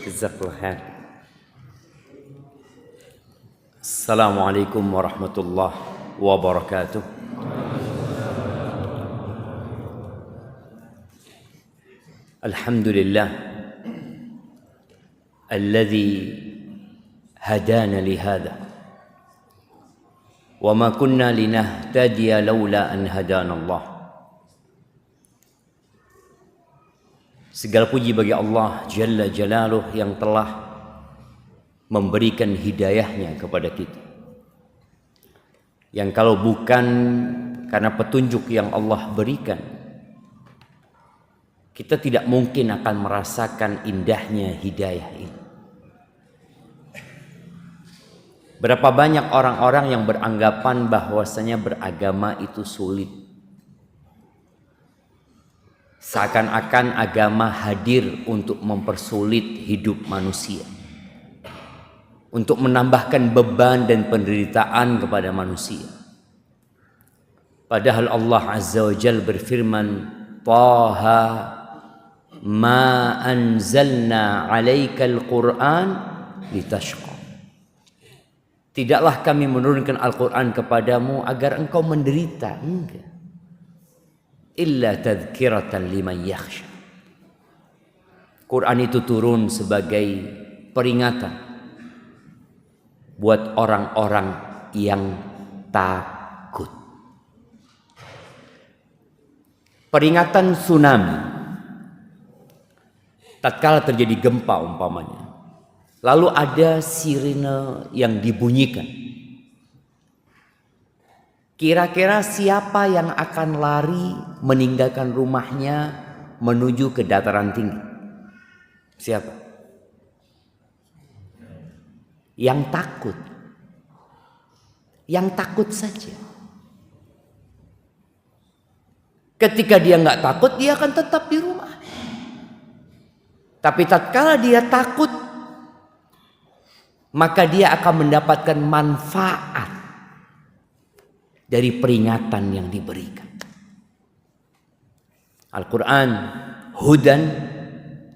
Jazakallah khair. Assalamualaikum warahmatullahi wabarakatuh. Alhamdulillah alladzi hadana lihada wa ma kunna linahtadiya laula an hadana Allah. Segala puji bagi Allah Jalla Jalaluh yang telah memberikan hidayahnya kepada kita. Yang kalau bukan karena petunjuk yang Allah berikan, kita tidak mungkin akan merasakan indahnya hidayah ini. Berapa banyak orang-orang yang beranggapan bahwasanya beragama itu sulit. Seakan-akan agama hadir untuk mempersulit hidup manusia, untuk menambahkan beban dan penderitaan kepada manusia. Padahal Allah Azza wa Jalla berfirman, Taha ma anzalna alaikal Qur'an litashqa. Tidaklah kami menurunkan Al-Quran kepadamu agar engkau menderita. Enggak. Illa tadhkiratan liman yakhsha. Quran itu turun sebagai peringatan buat orang-orang yang takut. Peringatan tsunami. Tatkala terjadi gempa umpamanya, lalu ada sirine yang dibunyikan. Kira-kira siapa yang akan lari meninggalkan rumahnya menuju ke dataran tinggi? Siapa? Yang takut. Yang takut saja. Ketika dia nggak takut, dia akan tetap di rumah. Tapi tatkala dia takut, maka dia akan mendapatkan manfaat dari peringatan yang diberikan. Al-Quran hudan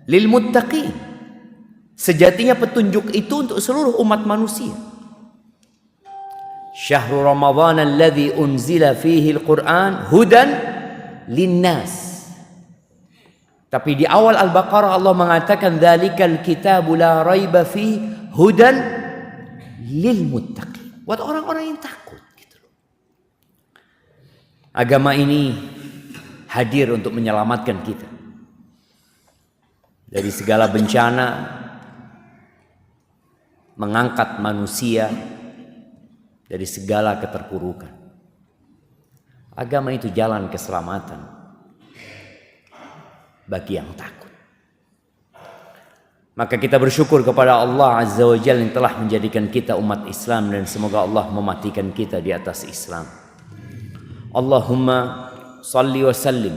lil muttaqin. Sejatinya petunjuk itu untuk seluruh umat manusia. Syahrul Ramadhan alladzi unzila fihi al-Quran hudan linnas. Tapi di awal Al-Baqarah Allah mengatakan dzalikal kitabu la raiba fi hudan lil muttaqin. Buat orang-orang yang takut. Agama ini hadir untuk menyelamatkan kita dari segala bencana, mengangkat manusia dari segala keterpurukan. Agama itu jalan keselamatan bagi yang takut. Maka kita bersyukur kepada Allah Azza wa Jalla yang telah menjadikan kita umat Islam, dan semoga Allah mematikan kita di atas Islam. Allahumma salli wa sallim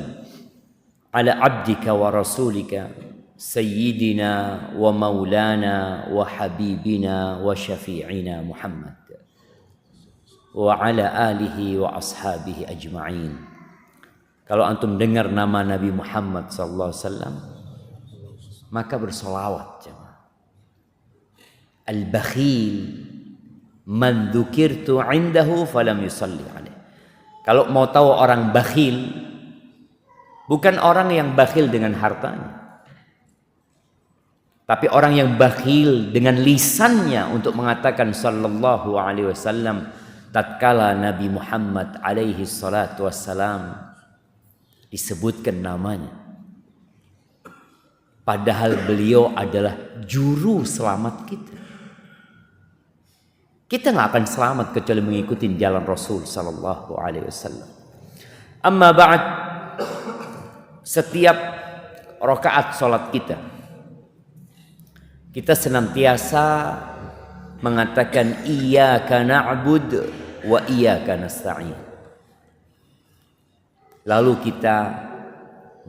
ala abdika wa rasulika sayyidina wa maulana wa habibina wa syafi'ina Muhammad wa ala alihi wa ashabihi ajma'in. Kalau antum dengar nama Nabi Muhammad sallallahu alaihi wasallam, maka bersolawat jemaah. Al-bakhil man dzukirtu 'indahu falam yusalli alaihi. Kalau mau tahu orang bakhil, bukan orang yang bakhil dengan hartanya, tapi orang yang bakhil dengan lisannya untuk mengatakan sallallahu alaihi wasallam tatkala Nabi Muhammad alaihi salatu wassalam disebutkan namanya. Padahal beliau adalah juru selamat kita. Kita nggak akan selamat kecuali mengikuti jalan Rasul sallallahu alaihi wasallam. Amma ba'd, setiap rakaat salat kita senantiasa mengatakan iyyaka na'bud wa iyyaka nasta'in. Lalu kita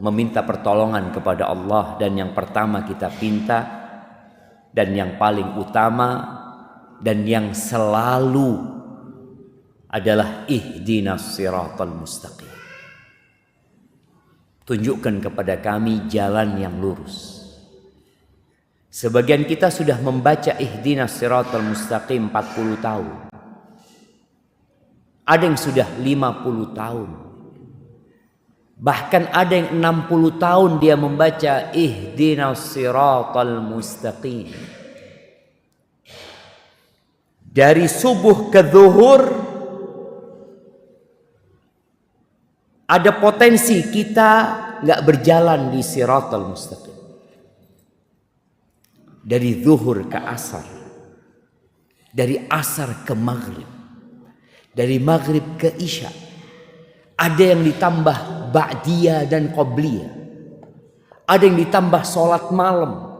meminta pertolongan kepada Allah, dan yang pertama kita pinta dan yang paling utama dan yang selalu adalah ihdinas siratal mustaqim. Tunjukkan kepada kami jalan yang lurus. Sebagian kita sudah membaca ihdinas siratal mustaqim 40 tahun. Ada yang sudah 50 tahun. Bahkan ada yang 60 tahun dia membaca ihdinas siratal mustaqim. Dari subuh ke zuhur ada potensi kita nggak berjalan di siratal mustaqim. Dari zuhur ke asar, dari asar ke maghrib, dari maghrib ke isya. Ada yang ditambah ba'diyah dan qobliyah. Ada yang ditambah sholat malam.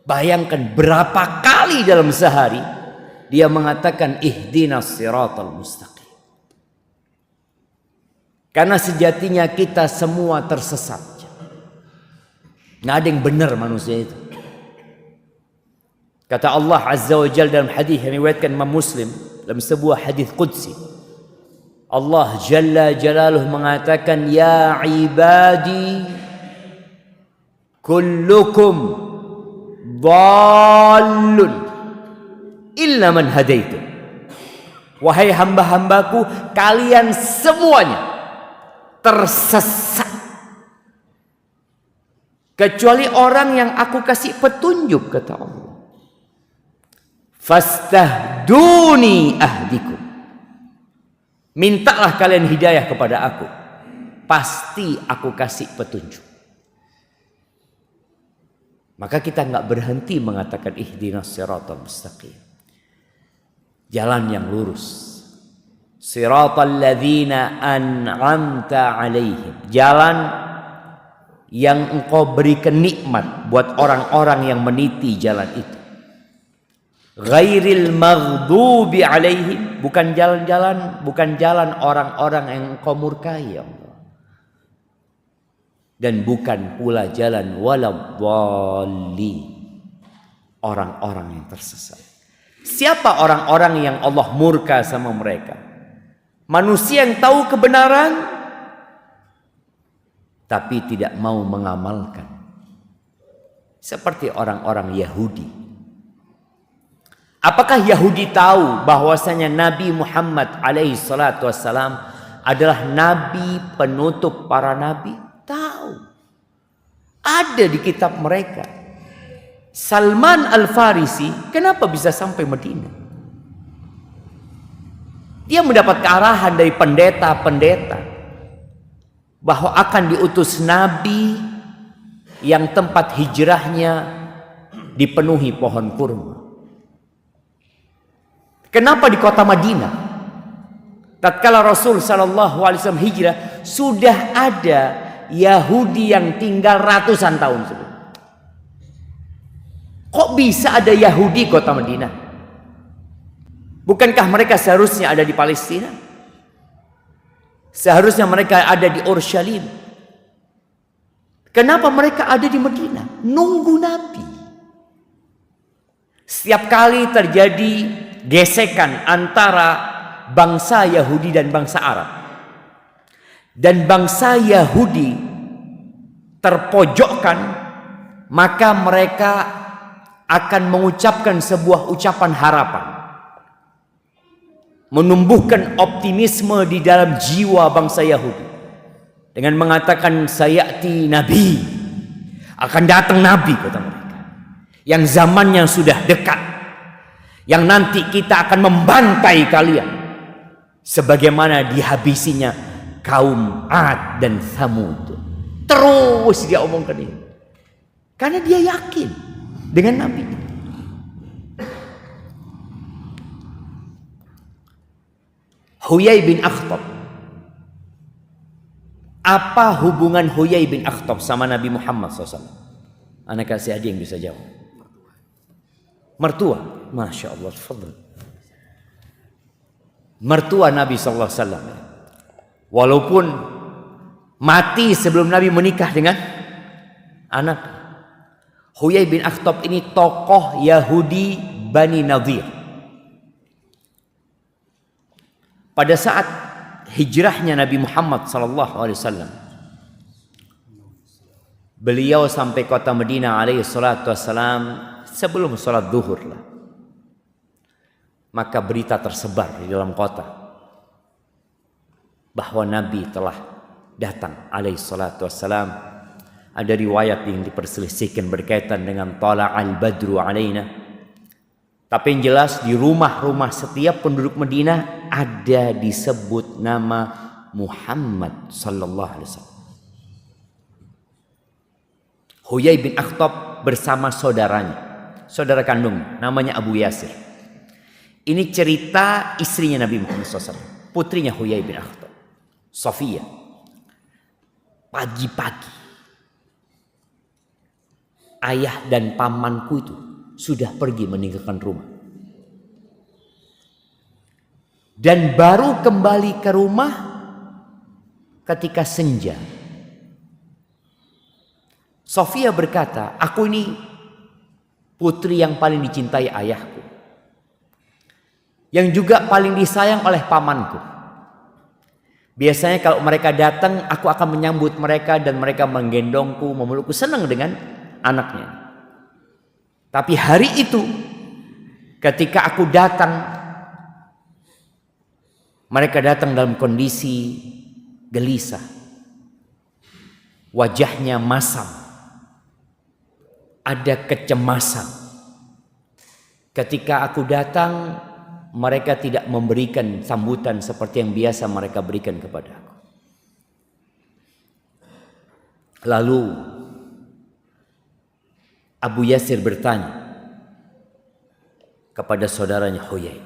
Bayangkan berapa kali dalam sehari dia mengatakan ihdinas siratal mustaqim. Karena sejatinya kita semua tersesat. Nggak ada yang benar manusia itu. Kata Allah Azza wa Jalla dalam hadis yang diriwayatkan Imam Muslim, dalam sebuah hadis qudsi, Allah Jalla Jalaluhu mengatakan, ya ibadi kullukum dhallun illa man hadaitu. Wahai hamba-hambaku, kalian semuanya tersesat kecuali orang yang aku kasih petunjuk, kata Allah. Fastahduni ahdikum. Mintalah kalian hidayah kepada aku, pasti aku kasih petunjuk. Maka kita nggak berhenti mengatakan ihdinas siratal mustaqim, jalan yang lurus. Siratal ladzina an'amta alaihim, jalan yang engkau berikan nikmat buat orang-orang yang meniti jalan itu. Ghairil maghdubi alaihim, bukan jalan orang-orang yang engkau murkai, ya Allah. Dan bukan pula jalan waladhdallin, orang-orang yang tersesat. Siapa orang-orang yang Allah murka sama mereka? Manusia yang tahu kebenaran tapi tidak mau mengamalkan. Seperti orang-orang Yahudi. Apakah Yahudi tahu bahwasanya Nabi Muhammad alaihi salatu wassalam adalah nabi penutup para nabi? Tahu. Ada di kitab mereka. Salman Al-Farisi kenapa bisa sampai Madinah? Dia mendapat kearahan dari pendeta-pendeta bahwa akan diutus nabi yang tempat hijrahnya dipenuhi pohon kurma. Kenapa di kota Madinah? Tatkala Rasul sallallahu alaihi wasallam hijrah, sudah ada Yahudi yang tinggal ratusan tahun sebelum. Kok bisa ada Yahudi kota Madinah? Bukankah mereka seharusnya ada di Palestina? Seharusnya mereka ada di Urshalim. Kenapa mereka ada di Madinah? Nunggu Nabi. Setiap kali terjadi gesekan antara bangsa Yahudi dan bangsa Arab, dan bangsa Yahudi terpojokkan, maka mereka akan mengucapkan sebuah ucapan harapan, menumbuhkan optimisme di dalam jiwa bangsa Yahudi dengan mengatakan sayati nabi, akan datang nabi, kata mereka, yang zamannya sudah dekat, yang nanti kita akan membantai kalian sebagaimana dihabisinya kaum Ad dan Thamud. Terus dia omongkan ini karena dia yakin dengan nabi itu. Huyai bin Akhtab. Apa hubungan Huyai bin Akhtab sama Nabi Muhammad SAW? Anak kasih adik yang bisa jawab. Mertua, Masya Allah, fadl. Mertua Nabi SAW. Walaupun mati sebelum Nabi menikah dengan anak. Huyai bin Akhtab ini tokoh Yahudi Bani Nadir. Pada saat hijrahnya Nabi Muhammad SAW, beliau sampai kota Madinah alaihi salatu wassalam sebelum sholat zuhur lah. Maka berita tersebar di dalam kota bahwa Nabi telah datang alaihi salatu wassalam. Ada riwayat yang diperselisihkan berkaitan dengan tala'al badru alaina. Tapi yang jelas di rumah-rumah setiap penduduk Madinah ada disebut nama Muhammad sallallahu alaihi wasallam. Huyai bin Akhtab bersama saudaranya, saudara kandung namanya Abu Yasir. Ini cerita istrinya Nabi Muhammad SAW, putrinya Huyai bin Akhtab, Sofia. Pagi-pagi ayah dan pamanku itu sudah pergi meninggalkan rumah. Dan baru kembali ke rumah ketika senja. Sofia berkata, aku ini putri yang paling dicintai ayahku, yang juga paling disayang oleh pamanku. Biasanya kalau mereka datang, aku akan menyambut mereka dan mereka menggendongku, memelukku, senang dengan anaknya. Tapi hari itu ketika aku datang, mereka datang dalam kondisi gelisah. Wajahnya masam. Ada kecemasan. Ketika aku datang, mereka tidak memberikan sambutan seperti yang biasa mereka berikan kepada aku. Lalu Abu Yasir bertanya kepada saudaranya Huyai,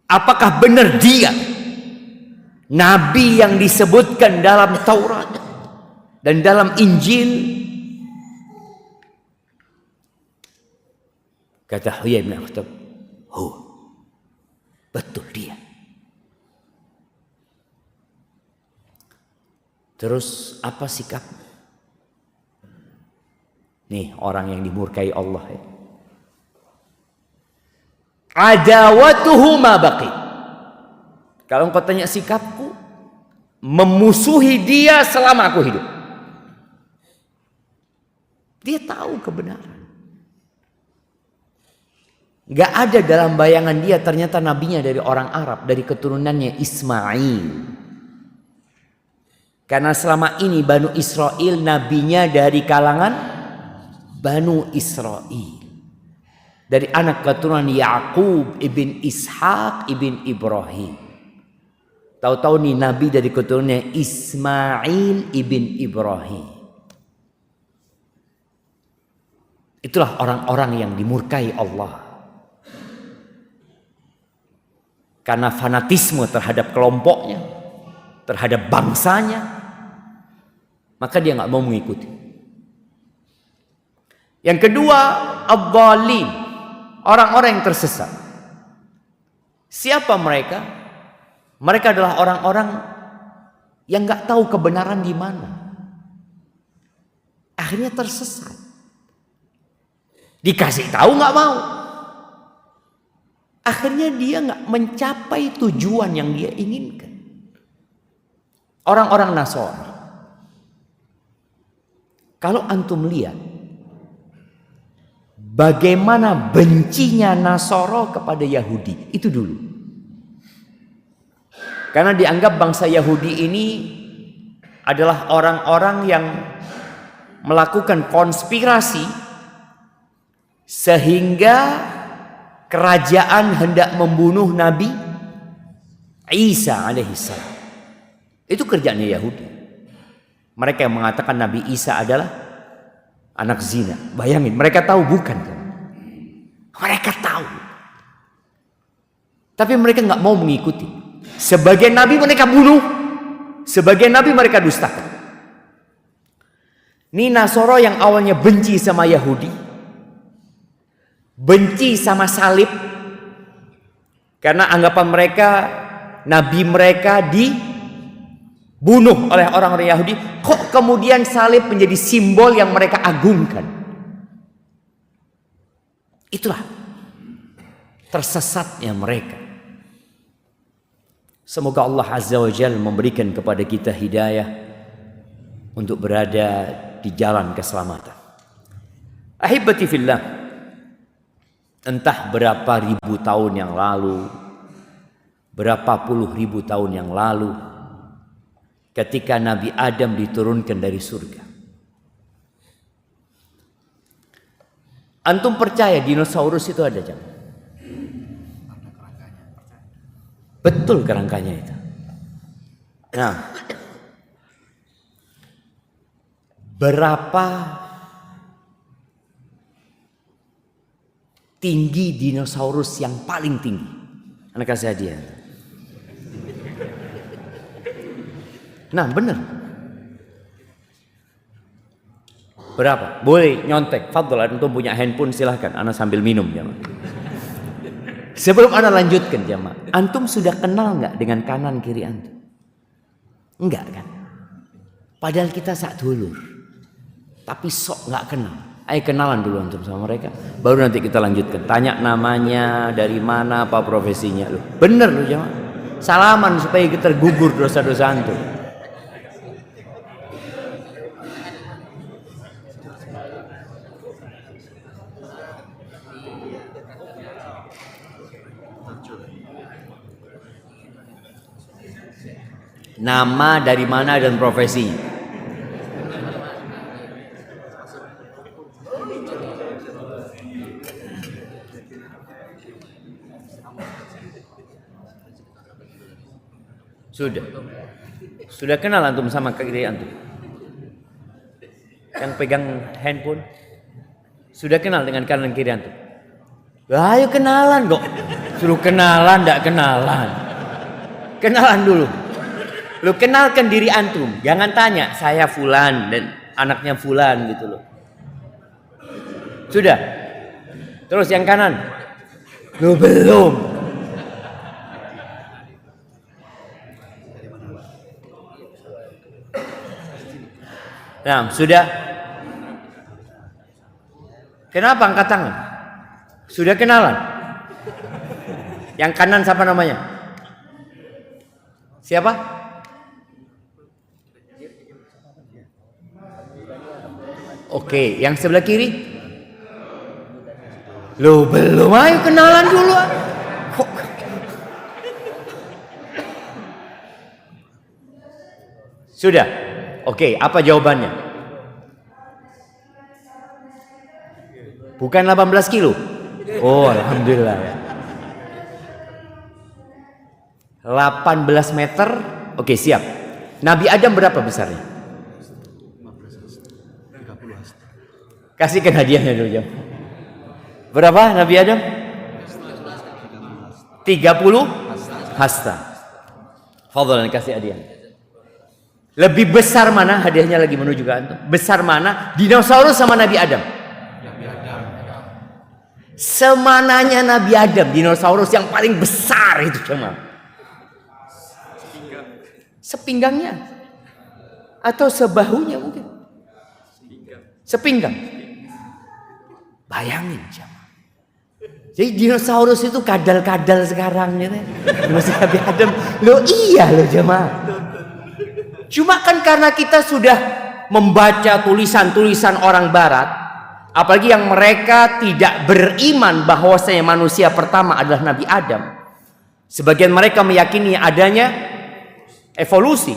apakah benar dia Nabi yang disebutkan dalam Taurat dan dalam Injil? Kata Huyai bin Akhtab, betul dia. Terus apa sikap? Nih orang yang dimurkai Allah ya. Adawatuhu ma baqi. Kalau engkau tanya sikapku, memusuhi dia selama aku hidup. Dia tahu kebenaran. Gak ada dalam bayangan dia ternyata nabinya dari orang Arab, dari keturunannya Ismail. Karena selama ini Banu Israel nabinya dari kalangan Banu Israel. Dari anak keturunan Yaqub ibn Ishaq ibn Ibrahim. Tahu-tahu nih nabi dari keturunannya Ismail ibn Ibrahim. Itulah orang-orang yang dimurkai Allah. Karena fanatisme terhadap kelompoknya, terhadap bangsanya, maka dia nggak mau mengikuti. Yang kedua, ad-dhalin, orang-orang yang tersesat. Siapa mereka? Mereka adalah orang-orang yang nggak tahu kebenaran di mana. Akhirnya tersesat. Dikasih tahu nggak mau. Akhirnya dia nggak mencapai tujuan yang dia inginkan. Orang-orang Nasrani. Kalau antum lihat bagaimana bencinya Nasoro kepada Yahudi itu dulu. Karena dianggap bangsa Yahudi ini adalah orang-orang yang melakukan konspirasi sehingga kerajaan hendak membunuh Nabi Isa alaihissalam. Itu kerjaannya Yahudi. Mereka yang mengatakan Nabi Isa adalah anak zina. Bayangin, mereka tahu bukan kan? Mereka tahu. Tapi mereka nggak mau mengikuti. Sebagian Nabi mereka bunuh, sebagian Nabi mereka dustakan. Ini Nasoro yang awalnya benci sama Yahudi, benci sama salib, karena anggapan mereka Nabi mereka dibunuh oleh orang-orang Yahudi. Kok kemudian salib menjadi simbol yang mereka agungkan? Itulah tersesatnya mereka. Semoga Allah Azza wa Jalla memberikan kepada kita hidayah untuk berada di jalan keselamatan. Ahibati fillah, entah berapa ribu tahun yang lalu, berapa puluh ribu tahun yang lalu, ketika Nabi Adam diturunkan dari surga. Antum percaya dinosaurus itu ada, jam? Betul kerangkanya itu. Nah, berapa tinggi dinosaurus yang paling tinggi? Anak kasih hadiah. Nah, benar. Berapa? Boleh nyontek. Fadl, antum punya handphone silahkan. Ana sambil minum, jamaah. Sebelum ana lanjutkan, jamaah, antum sudah kenal nggak dengan kanan kiri antum? Enggak kan? Padahal kita sak dulur, tapi sok nggak kenal. Ayo kenalan dulu antum sama mereka, baru nanti kita lanjutkan. Tanya namanya, dari mana, apa profesinya. Loh, bener loh jamaah. Salaman supaya kita tergugur dosa-dosa antum. Nama, dari mana, dan profesinya. Sudah kenal antum sama kiri antum? Yang pegang handphone? Sudah kenal dengan kanan kiri antum? Ayo kenalan kok. Suruh kenalan, ndak kenalan. Kenalan dulu. Lu kenalkan diri antum, jangan tanya saya fulan dan anaknya fulan gitu loh. Sudah. Terus yang kanan. Lu belum. Nah, sudah. Kenapa angkat tangan? Sudah kenalan. Yang kanan siapa namanya? Siapa? Oke, yang sebelah kiri? Loh belum, ayo kenalan dulu. Sudah? Oke, apa jawabannya? Bukan 18 kilo? Oh, alhamdulillah ya. 18 meter, oke siap. Nabi Adam berapa besarnya? Kasihkan hadiahnya dulu jam. Berapa Nabi Adam? 30 hasta. Fadhlan kasih hadiah. Lebih besar mana? Hadiahnya lagi menuju ke antum. Besar mana? Dinosaurus sama Nabi Adam? Semananya Nabi Adam, dinosaurus yang paling besar itu cuma sepinggangnya atau sebahunya mungkin. Sepinggang. Bayangin jamaah. Jadi dinosaurus itu kadal-kadal sekarang gitu. Masih Nabi Adam. Loh iya loh jamaah. Cuma kan karena kita sudah membaca tulisan-tulisan orang barat, apalagi yang mereka tidak beriman bahwasanya manusia pertama adalah Nabi Adam. Sebagian mereka meyakini adanya evolusi.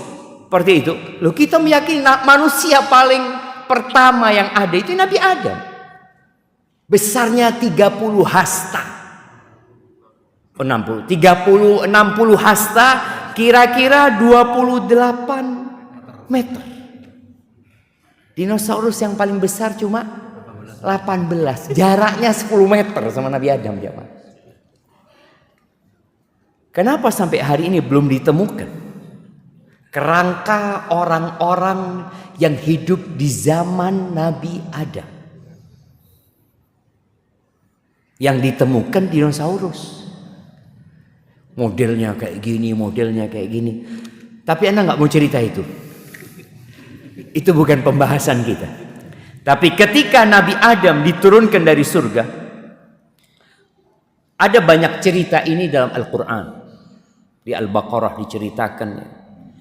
Seperti itu. Loh kita meyakini manusia paling pertama yang ada itu Nabi Adam. Besarnya 30 hasta. 60 hasta kira-kira 28 meter. Dinosaurus yang paling besar cuma 18. Jaraknya 10 meter sama Nabi Adam, jemaah. Kenapa sampai hari ini belum ditemukan kerangka orang-orang yang hidup di zaman Nabi Adam? Yang ditemukan dinosaurus. Modelnya kayak gini, modelnya kayak gini. Tapi Anda nggak mau cerita itu. Itu bukan pembahasan kita. Tapi ketika Nabi Adam diturunkan dari surga, ada banyak cerita ini dalam Al-Quran. Di Al-Baqarah diceritakan.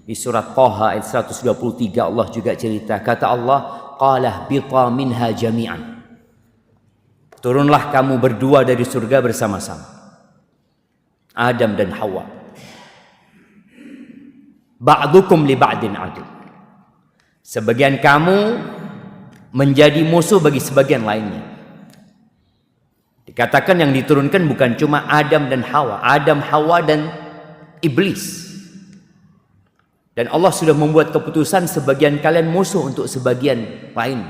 Di surat Thaha ayat 123 Allah juga cerita. Kata Allah, qala bita minha jami'an. Turunlah kamu berdua dari surga bersama-sama. Adam dan Hawa. Ba'dukum li ba'din adu. Sebagian kamu menjadi musuh bagi sebagian lainnya. Dikatakan yang diturunkan bukan cuma Adam dan Hawa. Adam, Hawa dan Iblis. Dan Allah sudah membuat keputusan sebagian kalian musuh untuk sebagian lain.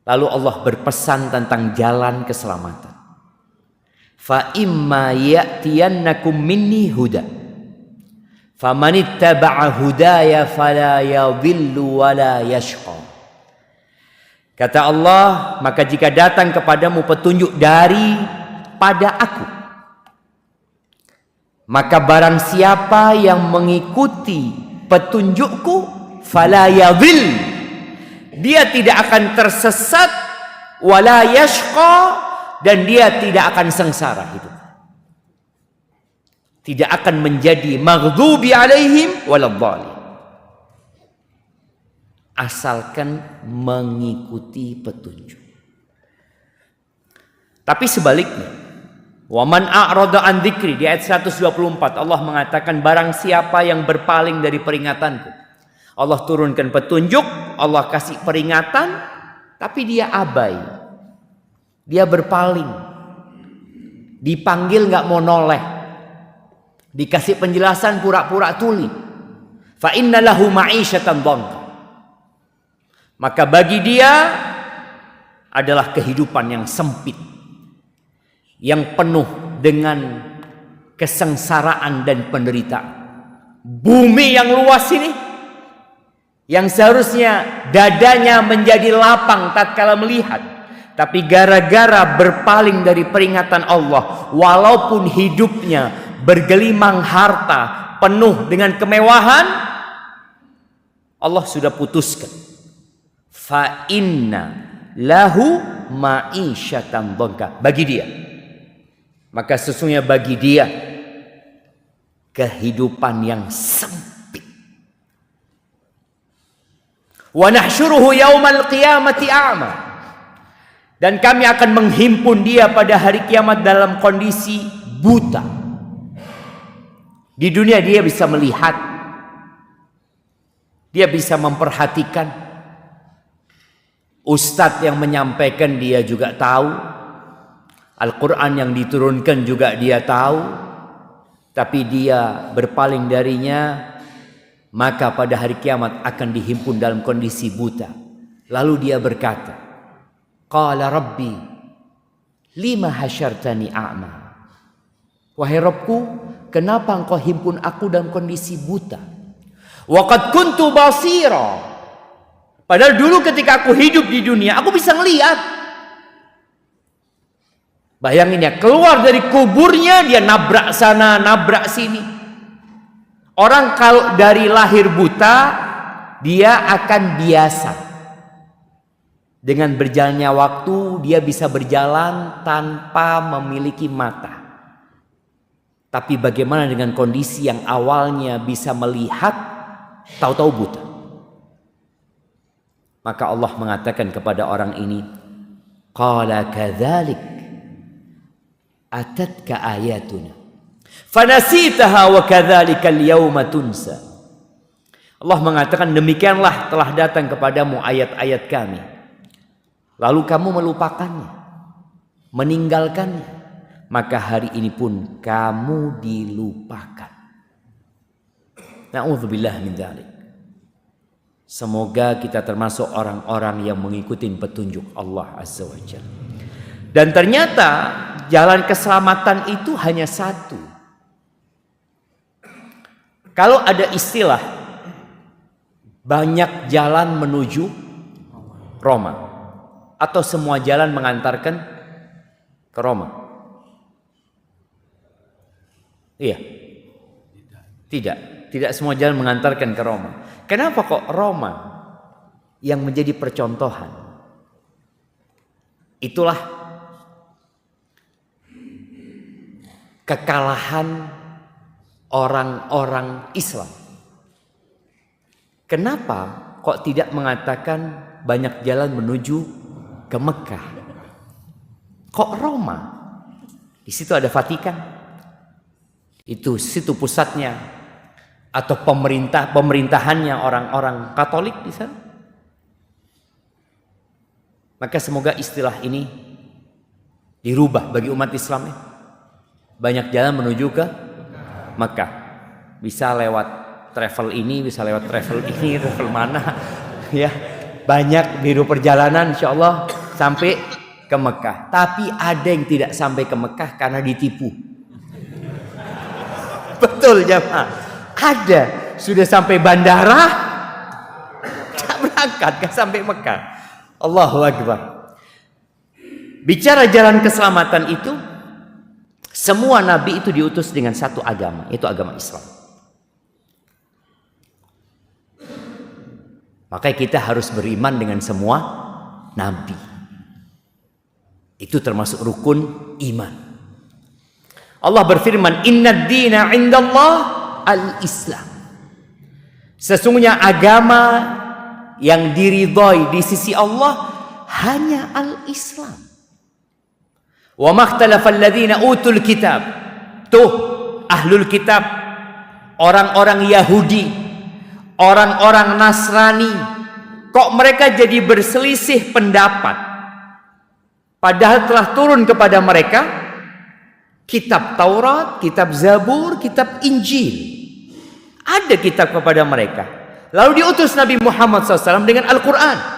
Lalu Allah berpesan tentang jalan keselamatan. Fa imma ya'tiyannakum minni huda. Famanittaba'a hudaya fala yadhillu wala yashqa. Kata Allah, maka jika datang kepadamu petunjuk daripada aku, maka barang siapa yang mengikuti petunjukku, fala yadhil, dia tidak akan tersesat, wala yashqa, dan dia tidak akan sengsara hidup. Tidak akan menjadi maghdubi alaihim waladhdallin. Asalkan mengikuti petunjuk. Tapi sebaliknya, waman a'rada an dzikri, di ayat 124 Allah mengatakan barang siapa yang berpaling dari peringatanku. Allah turunkan petunjuk, Allah kasih peringatan, tapi dia abai. Dia berpaling. Dipanggil enggak mau noleh. Dikasih penjelasan pura-pura tuli. Fa inna lahu ma'isyatan dhanka. Maka bagi dia adalah kehidupan yang sempit, yang penuh dengan kesengsaraan dan penderitaan. Bumi yang luas ini, yang seharusnya dadanya menjadi lapang tatkala melihat, tapi gara-gara berpaling dari peringatan Allah, walaupun hidupnya bergelimang harta, penuh dengan kemewahan, Allah sudah putuskan. Fa inna lahu ma'isyatan dhanka, bagi dia, maka sesungguhnya bagi dia kehidupan yang sempit. Wa nahsyuruhu yaumal qiyamati a'ma, dan kami akan menghimpun dia pada hari kiamat dalam kondisi buta. Di dunia dia bisa melihat, dia bisa memperhatikan. Ustadz yang menyampaikan dia juga tahu, Al-Quran yang diturunkan juga dia tahu, tapi dia berpaling darinya, maka pada hari kiamat akan dihimpun dalam kondisi buta. Lalu dia berkata, Qala Rabbi lima hasyartani a'ma. Wahai Rabbku, kenapa engkau himpun aku dalam kondisi buta? Wa qad kuntu basira. Padahal dulu ketika aku hidup di dunia, aku bisa ngelihat. Bayangin ya, keluar dari kuburnya, dia nabrak sana, nabrak sini. Orang kalau dari lahir buta, dia akan biasa. Dengan berjalannya waktu, dia bisa berjalan tanpa memiliki mata. Tapi bagaimana dengan kondisi yang awalnya bisa melihat, tahu-tahu buta? Maka Allah mengatakan kepada orang ini, Qala kadzalik atatka ayatuna fanasitaha wa kadzalika al-yawma tunsa. Allah mengatakan, demikianlah telah datang kepadamu ayat-ayat kami, lalu kamu melupakannya, meninggalkannya, maka hari ini pun kamu dilupakan. Na'udzubillah min dzalik. Semoga kita termasuk orang-orang yang mengikuti petunjuk Allah Azza wa Jalla. Dan ternyata jalan keselamatan itu hanya satu. Kalau ada istilah banyak jalan menuju Roma, atau semua jalan mengantarkan ke Roma? Iya. Tidak semua jalan mengantarkan ke Roma. Kenapa kok Roma yang menjadi percontohan? Itulah kekalahan orang-orang Islam. Kenapa kok tidak mengatakan banyak jalan menuju ke Mekah? Kok Roma? Di situ ada Vatikan. Itu situ pusatnya atau pemerintahannya orang-orang Katolik di sana. Maka semoga istilah ini dirubah bagi umat Islam. Banyak jalan menuju ke Mekah. Bisa lewat travel ini, bisa lewat travel ini, travel mana, ya. Banyak biru perjalanan, insya Allah sampai ke Mekah. Tapi ada yang tidak sampai ke Mekah karena ditipu. Betul jemaah. Ada sudah sampai bandara, tak berangkat, gak sampai Mekah. Allahu Akbar. Bicara jalan keselamatan itu, semua nabi itu diutus dengan satu agama, yaitu agama Islam. Makanya kita harus beriman dengan semua nabi. Itu termasuk rukun iman. Allah berfirman, "Innad dina 'indallah al-Islam." Sesungguhnya agama yang diridhai di sisi Allah hanya al-Islam. Wa makhtalafa alladhina utul kitab. Tuh ahlul kitab, orang-orang Yahudi, orang-orang Nasrani, kok mereka jadi berselisih pendapat? Padahal telah turun kepada mereka kitab Taurat, kitab Zabur, kitab Injil. Ada kitab kepada mereka. Lalu diutus Nabi Muhammad SAW dengan Al-Quran.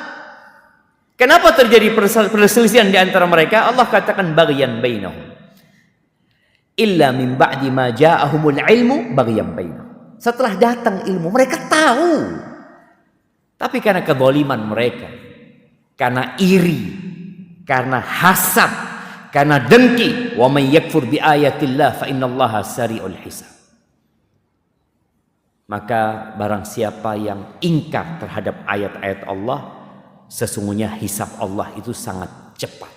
Kenapa terjadi perselisihan di antara mereka? Allah katakan baghyan bainahum. Illa min ba'di ma ja'ahumul ilmu baghyan bainahum. Setelah datang ilmu, mereka tahu. Tapi karena kezaliman mereka, karena iri, karena hasad, karena dengki, wa may yakfur bi ayatillah fa innallaha sari'ul hisab. Maka barang siapa yang ingkar terhadap ayat-ayat Allah, sesungguhnya hisab Allah itu sangat cepat.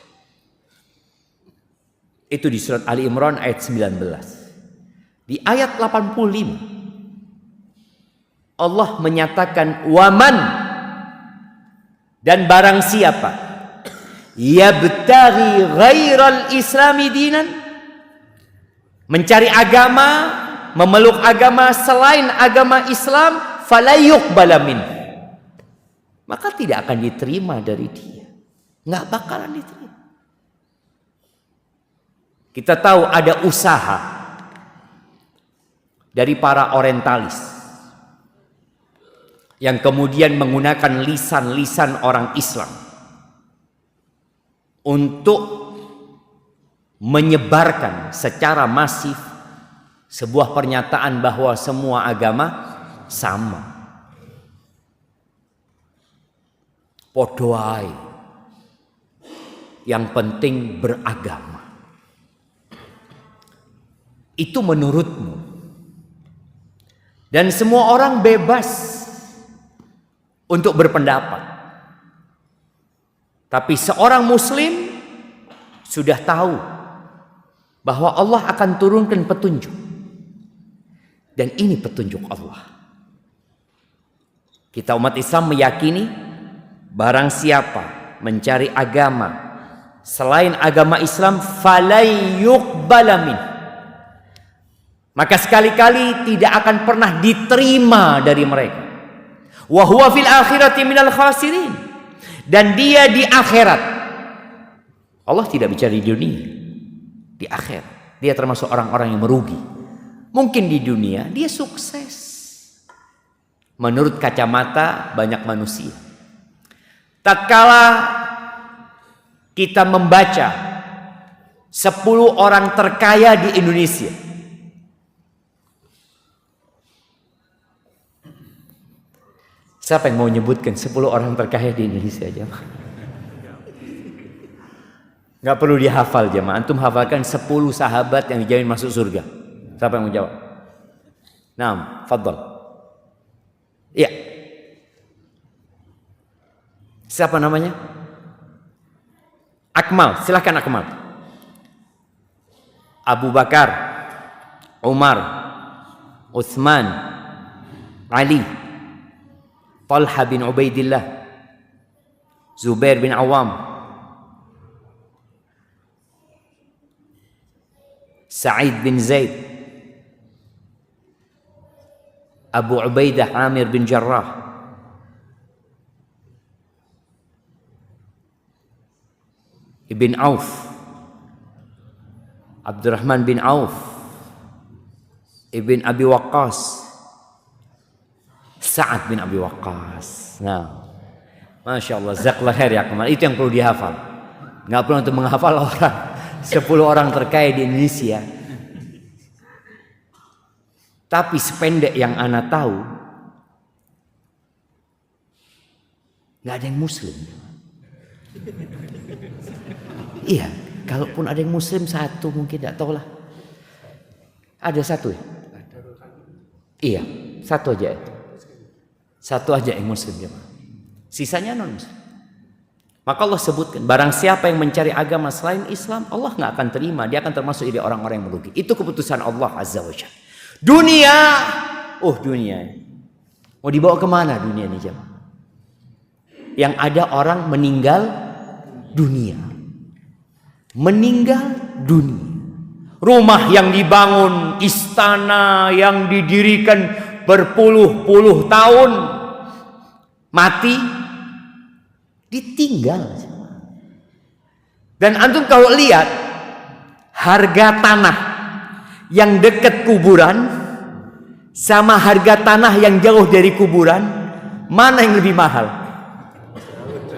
Itu di surat Ali Imran ayat 19. Di ayat 85 Allah menyatakan waman, dan barang siapa yabtaghi ghairal islami dinan, mencari agama, memeluk agama selain agama Islam, fala yuqbala min, maka tidak akan diterima dari dia. Nggak bakalan diterima. Kita tahu ada usaha dari para orientalis yang kemudian menggunakan lisan-lisan orang Islam untuk menyebarkan secara masif sebuah pernyataan bahwa semua agama sama. Podo ae. Yang penting beragama. Itu menurutmu. Dan semua orang bebas untuk berpendapat. Tapi seorang muslim sudah tahu bahwa Allah akan turunkan petunjuk. Dan ini petunjuk Allah. Kita umat Islam meyakini barang siapa mencari agama selain agama Islam falai yuqbala min, maka sekali-kali tidak akan pernah diterima dari mereka. Wa huwa fil akhirati minal khasirin, dan dia di akhirat. Allah tidak bicara di dunia, di akhirat dia termasuk orang-orang yang merugi. Mungkin di dunia dia sukses menurut kacamata banyak manusia. Tatkala kita membaca 10 orang terkaya di Indonesia, siapa yang mau menyebutkan 10 orang terkaya di Indonesia aja? Gak perlu dihafal jemaah. Antum hafalkan 10 sahabat yang dijamin masuk surga. Siapa yang mau jawab? Naam, fadhal. Iya. Siapa namanya? Akmal, silahkan Akmal. Abu Bakar, Umar, Utsman, Ali. Talha bin Ubaidillah, Zubair bin Awam, Sa'id bin Zaid, Abu Ubaidah Amir bin Jarrah, Ibn Auf, Abdurrahman bin Auf, Ibn Abi Waqqas, Sa'ad bin Abi Waqqas. Nah, Masya Allah, jazakallah khair ya Kamal. Itu yang perlu dihafal. Nggak perlu untuk menghafal orang 10 orang terkaya di Indonesia. Tapi sependek yang ana tahu, nggak ada yang Muslim. Iya, kalaupun ada yang Muslim satu mungkin tidak tahu lah. Ada satu ya? Iya, satu aja. Satu aja yang Muslim jemaah. Sisanya non Muslim. Maka Allah sebutkan, barang siapa yang mencari agama selain Islam, Allah nggak akan terima. Dia akan termasuk dari orang-orang yang merugi. Itu keputusan Allah Azza wa Jalla. Dunia, dunia. Mau dibawa kemana dunia ini jemaah? Yang ada orang meninggal dunia. Meninggal dunia. Rumah yang dibangun, istana yang didirikan berpuluh-puluh tahun, mati, ditinggal. Dan antum kalau lihat harga tanah yang dekat kuburan sama harga tanah yang jauh dari kuburan, mana yang lebih mahal?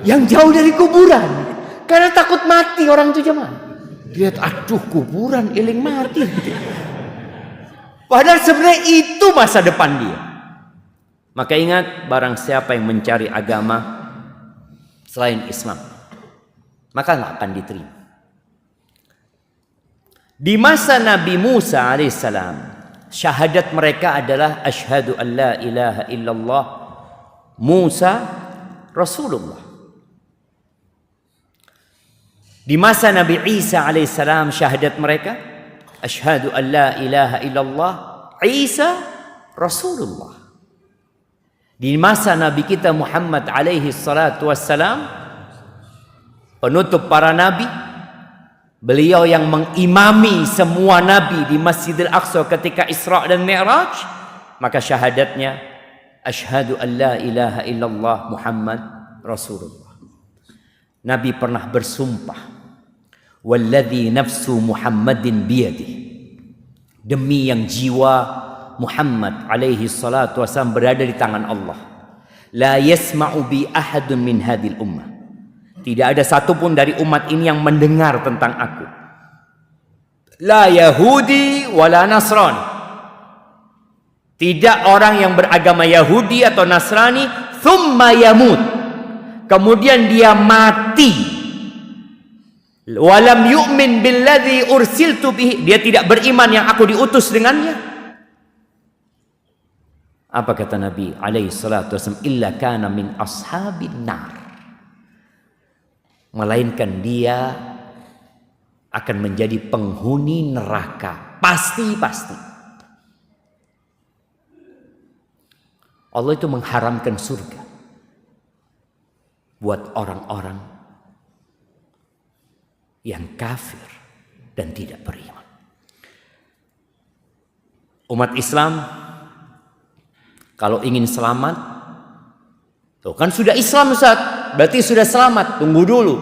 Yang jauh dari kuburan. Karena takut mati orang itu jemaah. Lihat, aduh kuburan eling mati. Padahal sebenarnya itu masa depan dia. Maka ingat, barang siapa yang mencari agama selain Islam, maka nggak akan diterima. Di masa Nabi Musa alaihissalam, syahadat mereka adalah asyhadu an la ilaha illallah Musa Rasulullah. Di masa Nabi Isa alaihissalam, syahadat mereka asyhadu an la ilaha illallah Isa Rasulullah. Di masa Nabi kita Muhammad alaihi salatu wassalam, penutup para nabi, beliau yang mengimami semua nabi di Masjidil Aqsa ketika Isra dan Mi'raj, maka syahadatnya asyhadu an la ilaha illallah Muhammad Rasulullah. Nabi pernah bersumpah, walladzi nafsu Muhammadin biyadihi, demi yang jiwa Muhammad alaihi salatu wasallam berada di tangan Allah, la yasma'u bi ahadun min hadhil ummah, tidak ada satupun dari umat ini yang mendengar tentang aku, la Yahudi wala Nasrani, tidak orang yang beragama Yahudi atau Nasrani, thumma yamut, kemudian dia mati, walam yu'min billadzi ursiltu bihi, dia tidak beriman yang aku diutus dengannya. Apa kata Nabi alaihi salatu wasallam? Illa kana min ashabin nar, melainkan dia akan menjadi penghuni neraka, pasti. Allah itu mengharamkan surga buat orang-orang yang kafir dan tidak beriman. Umat Islam kalau ingin selamat, tuh kan sudah Islam Ustaz, berarti sudah selamat. Tunggu dulu.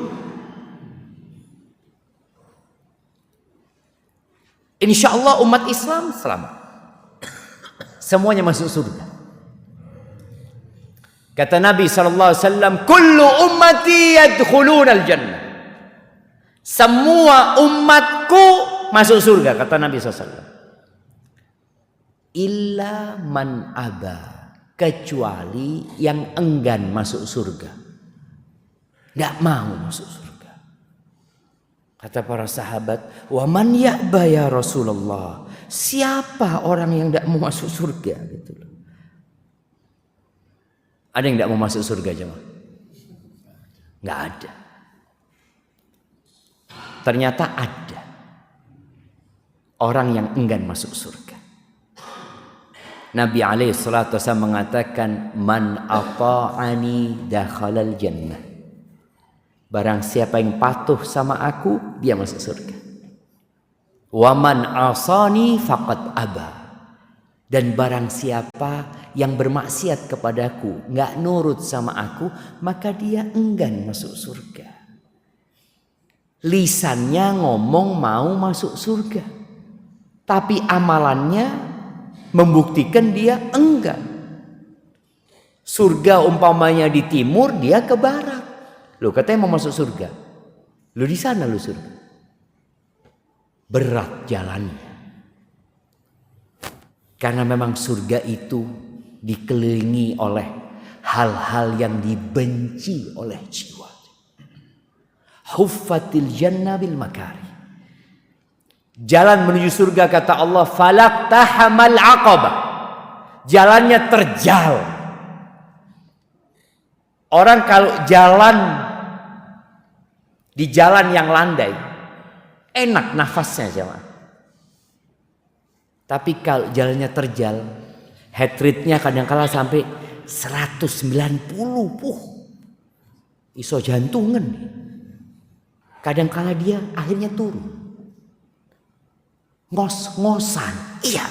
Insya Allah umat Islam selamat, semuanya masuk surga. Kata Nabi SAW, kullu ummati yadkhuluna al-jannah, semua umatku masuk surga, kata Nabi SAW. Illa man aba, kecuali yang enggan masuk surga, tidak mau masuk surga. Kata para sahabat, wa man ya'ba ya Rasulullah, siapa orang yang tidak mau masuk surga gitu loh. Ada yang tidak mau masuk surga jemaah? Nggak ada. Ternyata ada orang yang enggan masuk surga. Nabi alaihi salatu wasallam mengatakan, man ata'ani dakhalal jannah. Barang siapa yang patuh sama aku, dia masuk surga. Wa man asani faqad aba. Dan barang siapa yang bermaksiat kepadaku, nggak nurut sama aku, maka dia enggan masuk surga. Lisannya ngomong mau masuk surga, tapi amalannya membuktikan dia enggan. Surga umpamanya di timur, dia ke barat. Lu katanya mau masuk surga, lu di sana lu surga. Berat jalannya, karena memang surga itu dikelilingi oleh hal-hal yang dibenci oleh jiwa. Huffatil jannah bil makari. Jalan menuju surga kata Allah, falaqtahamal aqabah. Jalannya terjal. Orang kalau jalan di jalan yang landai, enak nafasnya jemaah. Tapi kalau jalannya terjal, heart rate-nya kadang-kala sampai 190. Iso jantungan. Kadang-kala dia akhirnya turun. Ngos-ngosan. Iya.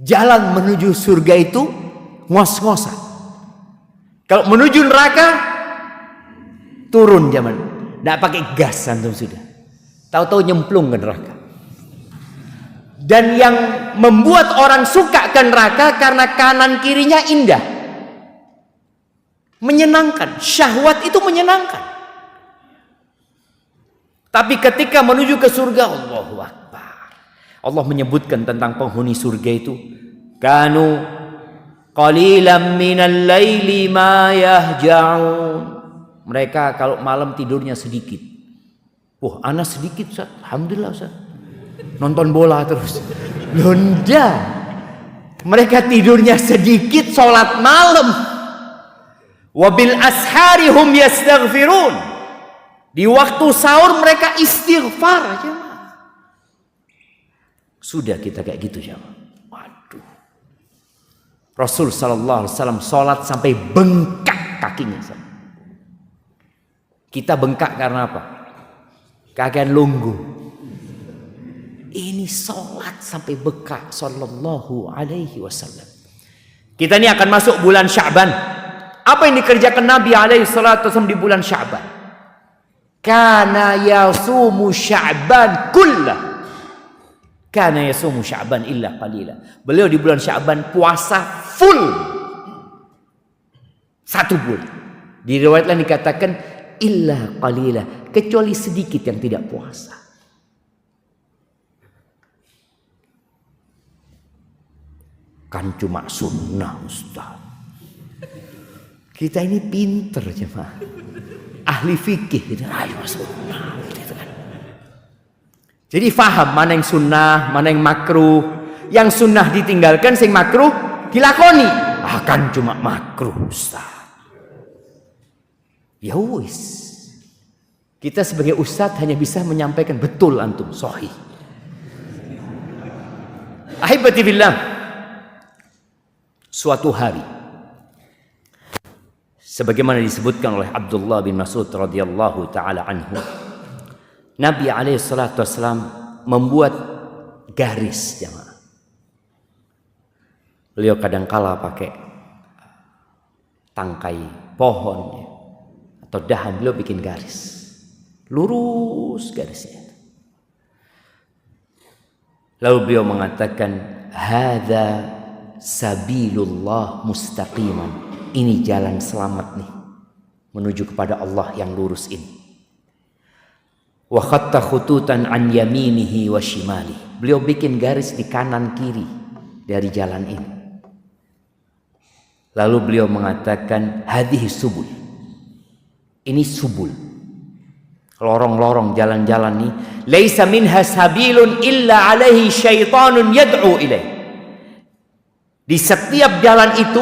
Jalan menuju surga itu ngos-ngosan. Kalau menuju neraka turun zaman. Nggak pakai gas antum sudah. Tahu-tahu nyemplung ke neraka. Dan yang membuat orang suka ke neraka karena kanan kirinya indah. Menyenangkan. Syahwat itu menyenangkan. Tapi ketika menuju ke surga, Allahu Akbar. Allah menyebutkan tentang penghuni surga itu, kanu qalilan minal laili ma yahja'un. Mereka kalau malam tidurnya sedikit. Wah, anak sedikit Ustaz. Alhamdulillah Ustaz. Nonton bola terus. Londa. Mereka tidurnya sedikit, sholat malam. Wabil ashari hum yastaghfirun. Di waktu sahur mereka istighfar aja. Sudah kita kayak gitu ya. Waduh. Rasul sallallahu alaihi wasallam salat sampai bengkak kakinya. Kita bengkak karena apa? Kakian lunggu. Ini salat sampai bengkak sallallahu alaihi wasallam. Kita ini akan masuk bulan Sya'ban. Apa yang dikerjakan Nabi alaihi salatu wasallam di bulan Sya'ban? Kana yasumu Sya'ban kullah. Kana yasumu Sya'ban illa qalila. Beliau di bulan Sya'ban puasa full. 1 bulan. Di riwayat lain dikatakan illa qalila, kecuali sedikit yang tidak puasa. Kan cuma sunnah Ustaz. Kita ini pinter jemaah. Ahli fikih gitu. Ayo sunnah gitu kan. Jadi faham mana yang sunnah, mana yang makruh. Yang sunnah ditinggalkan, sing makruh dilakoni. Akan cuma makruh Ustaz. Ya wis. Kita sebagai ustaz hanya bisa menyampaikan betul antum sahih. Ahibati billah. Suatu hari, sebagaimana disebutkan oleh Abdullah bin Mas'ud radhiyallahu taala anhu, Nabi alaihi salatu wasallam membuat garis jemaah. Beliau kadangkala pakai tangkai pohon atau dahan, beliau bikin garis. Lurus garisnya. Lalu beliau mengatakan, hadza sabilullah mustaqiman. Ini jalan selamat nih menuju kepada Allah yang lurus ini. Wa khatta khututan an yaminihi wa shimali. Beliau bikin garis di kanan kiri dari jalan ini. Lalu beliau mengatakan, hadhihi subul. Ini subul. Lorong-lorong jalan-jalan nih, laisa minha sabilun illa alaihi syaitanun yad'u ilaih. Di setiap jalan itu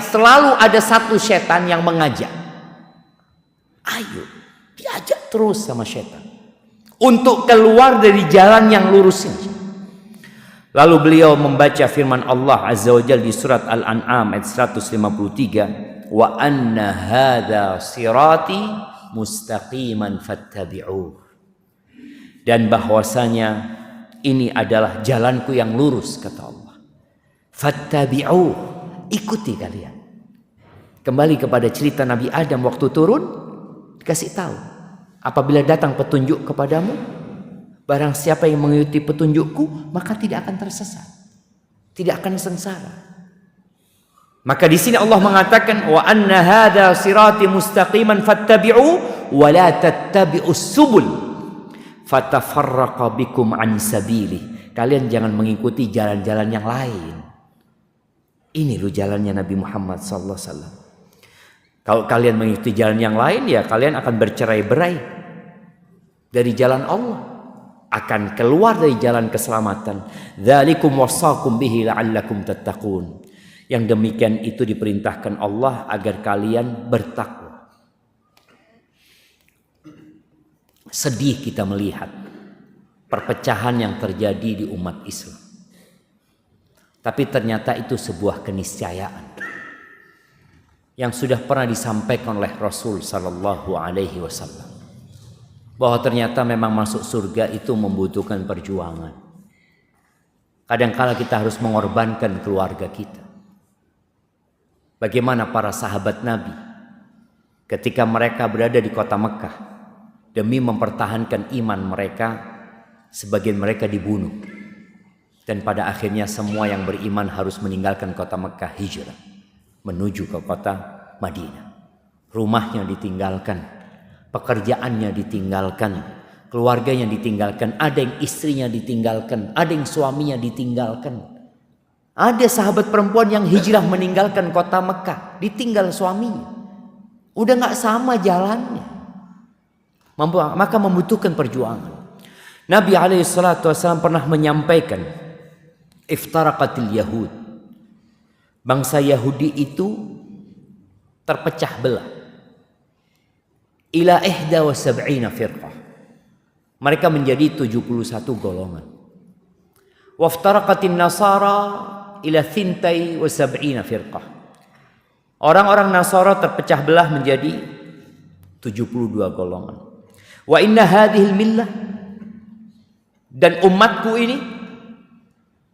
selalu ada satu setan yang mengajak. Ayo, diajak terus sama setan untuk keluar dari jalan yang lurus ini. Lalu beliau membaca firman Allah Azza wa Jalla di surat Al-An'am ayat 153, wa anna hadza sirati mustaqiman fattabi'uh. Dan bahwasanya ini adalah jalanku yang lurus, kata Allah. Fattabi'uh, ikuti kalian. Kembali kepada cerita Nabi Adam waktu turun, dikasih tahu, apabila datang petunjuk kepadamu, barang siapa yang mengikuti petunjukku, maka tidak akan tersesat, tidak akan sengsara. Maka di sini Allah mengatakan, wa anna hadza sirati mustaqiman fattabi'u wa la tattabi'us subul fatafarraqa bikum an sabili. Kalian jangan mengikuti jalan-jalan yang lain. Ini loh jalannya Nabi Muhammad sallallahu alaihi wasallam. Kalau kalian mengikuti jalan yang lain, ya kalian akan bercerai-berai dari jalan Allah, akan keluar dari jalan keselamatan. Dzalikum wasaqum bihi la'allakum tattaqun. Yang demikian itu diperintahkan Allah agar kalian bertakwa. Sedih kita melihat perpecahan yang terjadi di umat Islam. Tapi ternyata itu sebuah keniscayaan yang sudah pernah disampaikan oleh Rasul sallallahu alaihi wasallam, bahwa ternyata memang masuk surga itu membutuhkan perjuangan. Kadang-kala kita harus mengorbankan keluarga kita. Bagaimana para sahabat Nabi ketika mereka berada di kota Mekah demi mempertahankan iman mereka, sebagian mereka dibunuh. Dan pada akhirnya semua yang beriman harus meninggalkan kota Mekah, hijrah menuju ke kota Madinah. Rumahnya ditinggalkan, pekerjaannya ditinggalkan, keluarganya ditinggalkan, ada yang istrinya ditinggalkan, ada yang suaminya ditinggalkan. Ada sahabat perempuan yang hijrah meninggalkan kota Mekah, ditinggal suaminya. Udah gak sama jalannya, maka membutuhkan perjuangan. Nabi SAW pernah menyampaikan, iftaraqatil Yahud, bangsa Yahudi itu terpecah belah ila 71 firqah. Mereka menjadi 71 golongan. Waftaraqatin Nasara ila 72 firqah. Orang-orang Nasara terpecah belah menjadi 72 golongan. Wa inna hadhil millah, dan umatku ini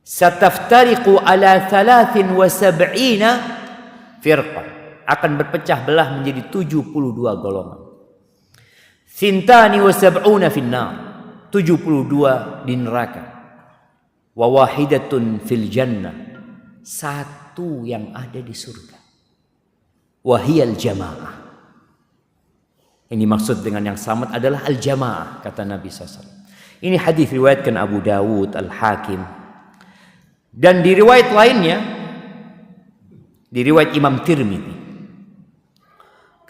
sataftariqu ala 73 firqah, akan berpecah belah menjadi 72 golongan. Thintani wa sab'una finnar, 72 di neraka. Wa wahidatun fil jannah, satu yang ada di surga. Wahiyal jamaah. Ini maksud dengan yang selamat adalah al-jamaah, kata Nabi SAW. Ini hadis riwayatkan Abu Dawud, Al-Hakim. Dan di riwayat lainnya, di riwayat Imam Tirmidzi,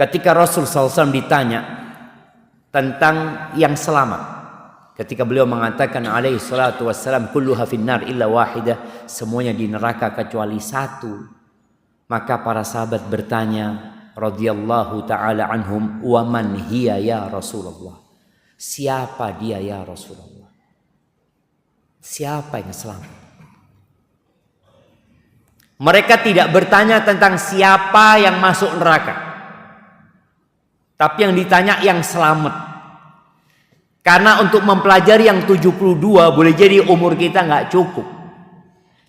ketika Rasul SAW ditanya tentang yang selamat, ketika beliau mengatakan alaihi salatu wassalam, kulluha finnar illa wahidah, semuanya di neraka kecuali satu. Maka para sahabat bertanya radhiyallahu ta'ala anhum, wa man hiya ya Rasulullah, siapa dia ya Rasulullah, siapa yang selamat? Mereka tidak bertanya tentang siapa yang masuk neraka, tapi yang ditanya yang selamat. Karena untuk mempelajari yang 72 boleh jadi umur kita nggak cukup,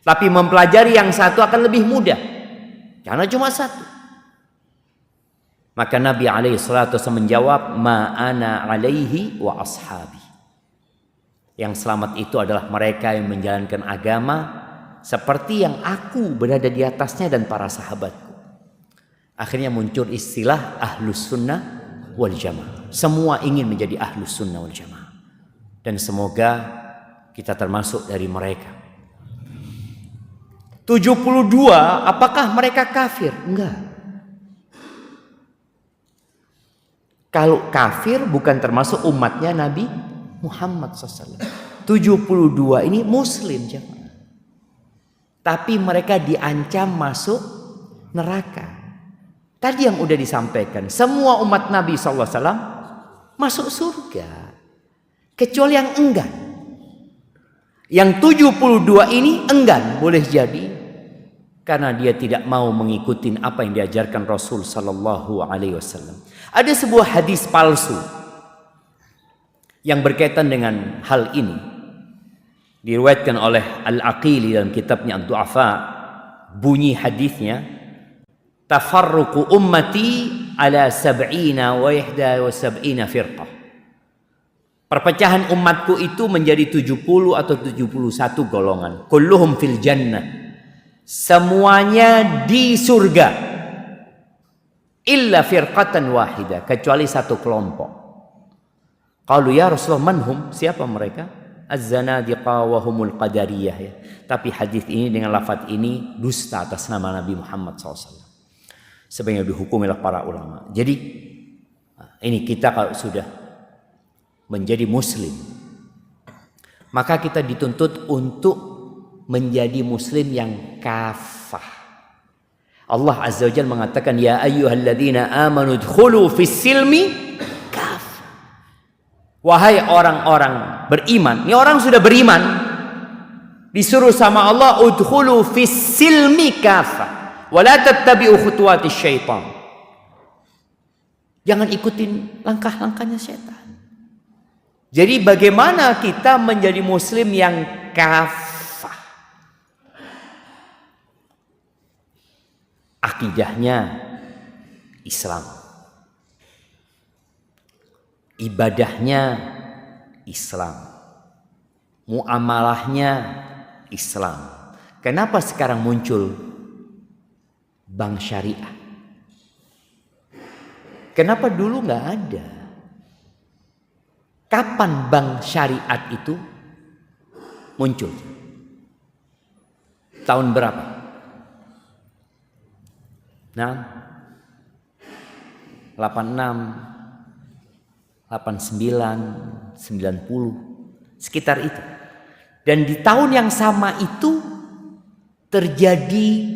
tapi mempelajari yang satu akan lebih mudah karena cuma satu. Maka Nabi SAW menjawab, ma ana alaihi wa ashabi. Yang selamat itu adalah mereka yang menjalankan agama seperti yang aku berada di atasnya dan para sahabatku. Akhirnya muncul istilah ahlus sunnah wal jamaah. Semua ingin menjadi ahlus sunnah wal jamaah. Dan semoga kita termasuk dari mereka. 72, apakah mereka kafir? Enggak. Kalau kafir bukan termasuk umatnya Nabi Muhammad SAW. 72 ini muslim jemaah. Tapi mereka diancam masuk neraka. Tadi yang udah disampaikan, semua umat Nabi SAW masuk surga, kecuali yang enggan. Yang 72 ini enggan, boleh jadi karena dia tidak mau mengikuti apa yang diajarkan Rasul sallallahu alaihi wasallam. Ada sebuah hadis palsu yang berkaitan dengan hal ini. Diriwayatkan oleh Al-Aqili dalam kitabnya Ad-Du'afa. Bunyi hadisnya, tafarruqu ummati ala 70 wa 71 firqah. Perpecahan umatku itu menjadi 70 atau 71 golongan. Kulluhum fil jannah. Semuanya di surga. Illa firqatan wahidah, kecuali satu kelompok. Qalu ya Rasulullah manhum? Siapa mereka? Az-zanadiqa wa humul qadariyah ya. Tapi hadis ini dengan lafaz ini dusta atas nama Nabi Muhammad SAW. Sebenarnya dihukumi oleh para ulama. Jadi ini kita kalau sudah menjadi muslim, maka kita dituntut untuk menjadi muslim yang kafah. Allah Azza wa Jalla mengatakan, ya ayyuhalladzina amanu dkhulu fis silmi kafah. Wahai orang-orang beriman, ini orang sudah beriman, disuruh sama Allah udkhulu fis silmi kafah wa la tattabi'u khutuwatis syaitan. Jangan ikutin langkah-langkahnya setan. Jadi bagaimana kita menjadi muslim yang kafah? Akidahnya Islam. Ibadahnya Islam. Muamalahnya Islam. Kenapa sekarang muncul bank syariah? Kenapa dulu nggak ada? Kapan bank syariat itu muncul? Tahun berapa? Nah, 86, 89, 90, sekitar itu. Dan di tahun yang sama itu terjadi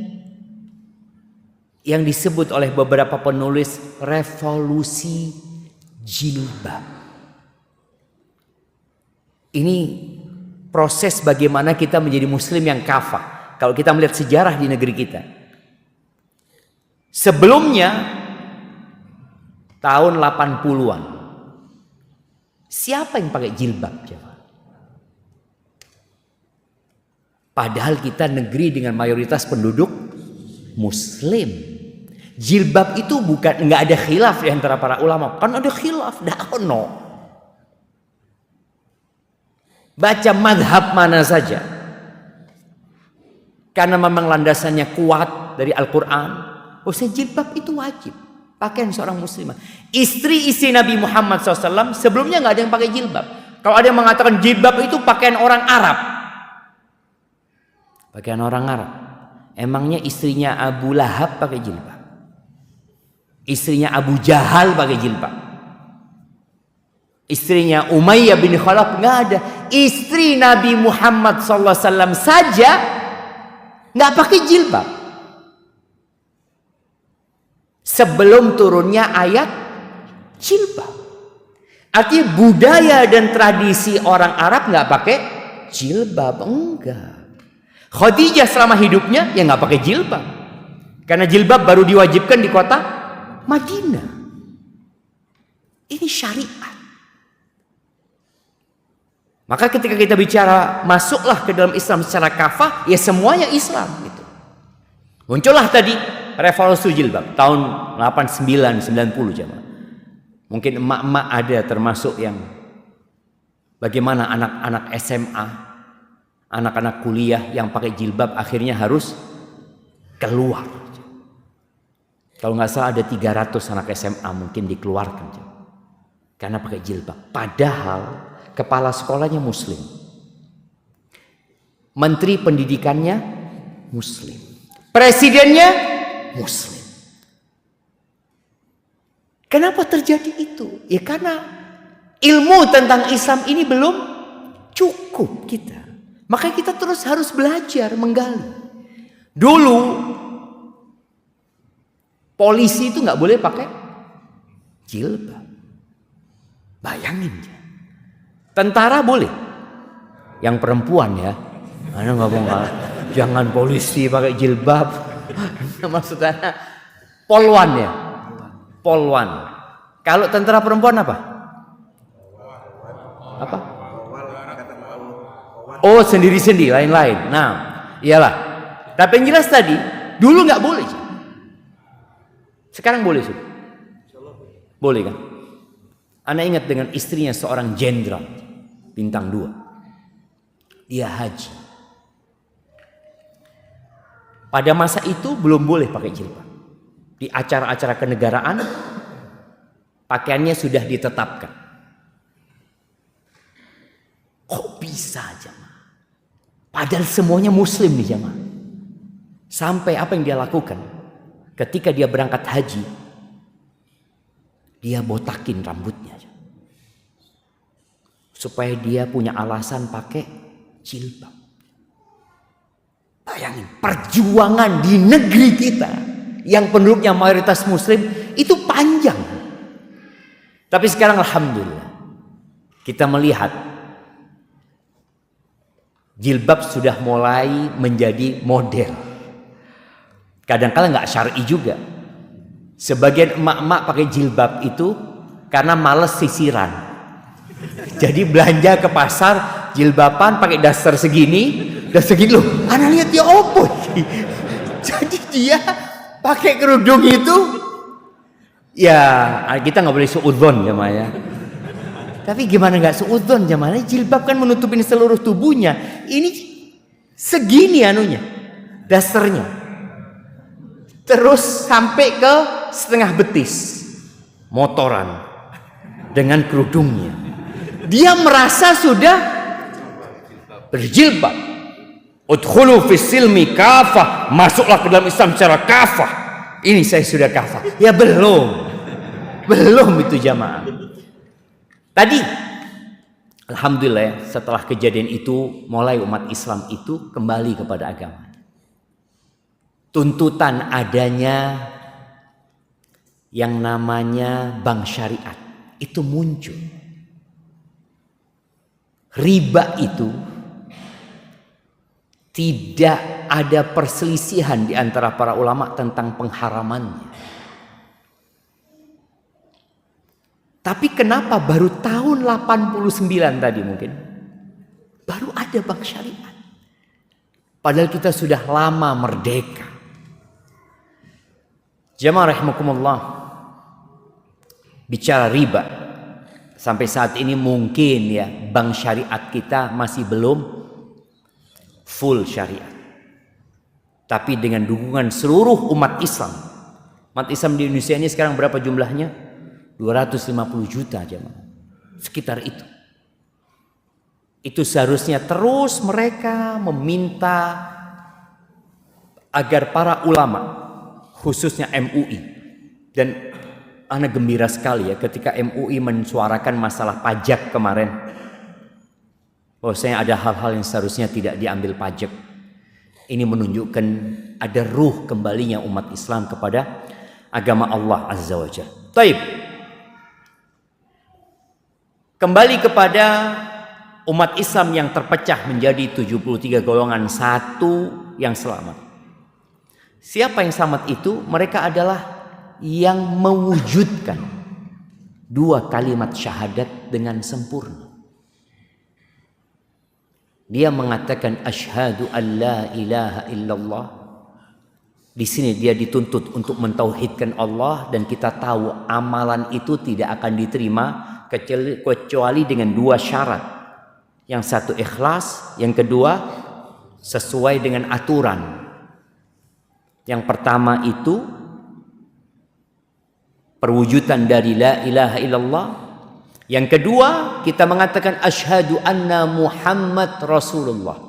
yang disebut oleh beberapa penulis revolusi jilbab. Ini proses bagaimana kita menjadi muslim yang kafah. Kalau kita melihat sejarah di negeri kita, sebelumnya tahun 80-an, siapa yang pakai jilbab? Padahal kita negeri dengan mayoritas penduduk muslim. Jilbab itu bukan, nggak ada khilaf di antara para ulama. Kan ada khilaf, no. Baca madhab mana saja, karena memang landasannya kuat dari Al-Quran. Jilbab itu wajib pakaian seorang muslimah. Istri-istri Nabi Muhammad SAW sebelumnya nggak ada yang pakai jilbab. Kalau ada yang mengatakan jilbab itu pakaian orang Arab, pakaian orang Arab, emangnya istrinya Abu Lahab pakai jilbab? Istrinya Abu Jahal pakai jilbab? Istrinya Umayyah bin Khalaf nggak ada. Istri Nabi Muhammad SAW saja nggak pakai jilbab sebelum turunnya ayat jilbab. Artinya budaya dan tradisi orang Arab nggak pakai jilbab, enggak. Khadijah selama hidupnya ya nggak pakai jilbab, karena jilbab baru diwajibkan di kota Madinah. Ini syariat. Maka ketika kita bicara masuklah ke dalam Islam secara kafah, ya semuanya Islam gitu. Muncullah tadi revolusi jilbab tahun 89 90 jemaah. Mungkin emak-emak ada termasuk yang bagaimana anak-anak SMA, anak-anak kuliah yang pakai jilbab akhirnya harus keluar. Kalau nggak salah ada 300 anak SMA mungkin dikeluarkan karena pakai jilbab. Padahal kepala sekolahnya muslim, menteri pendidikannya muslim, presidennya muslim. Kenapa terjadi itu? Ya karena ilmu tentang Islam ini belum cukup kita. Maka kita terus harus belajar, menggali. Dulu polisi itu nggak boleh pakai jilbab. Bayangin. Tentara boleh, Yang perempuan ya. Ana ngomong jangan polisi pakai jilbab. Maksudnya polwan ya. Polwan. Kalau tentara perempuan apa? Apa? Oh, sendiri-sendiri, lain-lain. Nah, iyalah. Tapi yang jelas tadi, dulu nggak boleh. Sekarang boleh sudah. Boleh kan? Ana ingat dengan istrinya seorang jenderal bintang 2. Dia haji. Pada masa itu belum boleh pakai jilbab. Di acara-acara kenegaraan pakaiannya sudah ditetapkan. Kok bisa jemaah? Padahal semuanya muslim nih jemaah. Sampai apa yang dia lakukan? Ketika dia berangkat haji, dia botakin rambutnya. Supaya dia punya alasan pakai jilbab. Bayangin, perjuangan di negeri kita yang penduduknya mayoritas muslim itu panjang. Tapi sekarang alhamdulillah kita melihat jilbab sudah mulai menjadi model. Kadang-kadang nggak syar'i juga. Sebagian emak-emak pakai jilbab itu karena males sisiran. Jadi belanja ke pasar jilbaban pakai daster segini loh. Ana lihat dia opo. Jadi dia pakai kerudung itu, ya kita nggak boleh suudzon jemaah ya. Tapi gimana nggak suudzon jemaah? Jilbab kan menutupin seluruh tubuhnya. Ini segini anunya, dasternya. Terus sampai ke setengah betis, motoran dengan kerudungnya. Dia merasa sudah berjilbab. Udkhulu fis silmi kafah, masuklah ke dalam Islam secara kafah. Ini saya sudah kafah. Ya belum itu jamaah. Tadi alhamdulillah ya, setelah kejadian itu mulai umat Islam itu kembali kepada agama. Tuntutan adanya yang namanya bank syariat itu muncul. Riba itu tidak ada perselisihan di antara para ulama tentang pengharamannya. Tapi kenapa baru tahun 89 tadi mungkin baru ada bank syariat? Padahal kita sudah lama merdeka. Jamaah rahimakumullah. Bicara riba, sampai saat ini mungkin ya bank syariat kita masih belum full syariat. Tapi dengan dukungan seluruh umat Islam. Umat Islam di Indonesia ini sekarang berapa jumlahnya? 250 juta jemaah. Sekitar itu. Itu seharusnya terus mereka meminta agar para ulama, khususnya MUI, dan ana gembira sekali ya ketika MUI mensuarakan masalah pajak kemarin. Bahwasanya ada hal-hal yang seharusnya tidak diambil pajak. Ini menunjukkan ada ruh kembalinya umat Islam kepada agama Allah Azza wa Jalla. Taib. Kembali kepada umat Islam yang terpecah menjadi 73 golongan, satu yang selamat. Siapa yang selamat itu? Mereka adalah yang mewujudkan dua kalimat syahadat dengan sempurna. Dia mengatakan asyhadu an la ilaha illallah. Di sini dia dituntut untuk mentauhidkan Allah, dan kita tahu amalan itu tidak akan diterima kecuali dengan dua syarat. Yang satu ikhlas, yang kedua sesuai dengan aturan. Yang pertama itu perwujudan dari la ilaha illallah. Yang kedua, kita mengatakan asyhadu anna Muhammad Rasulullah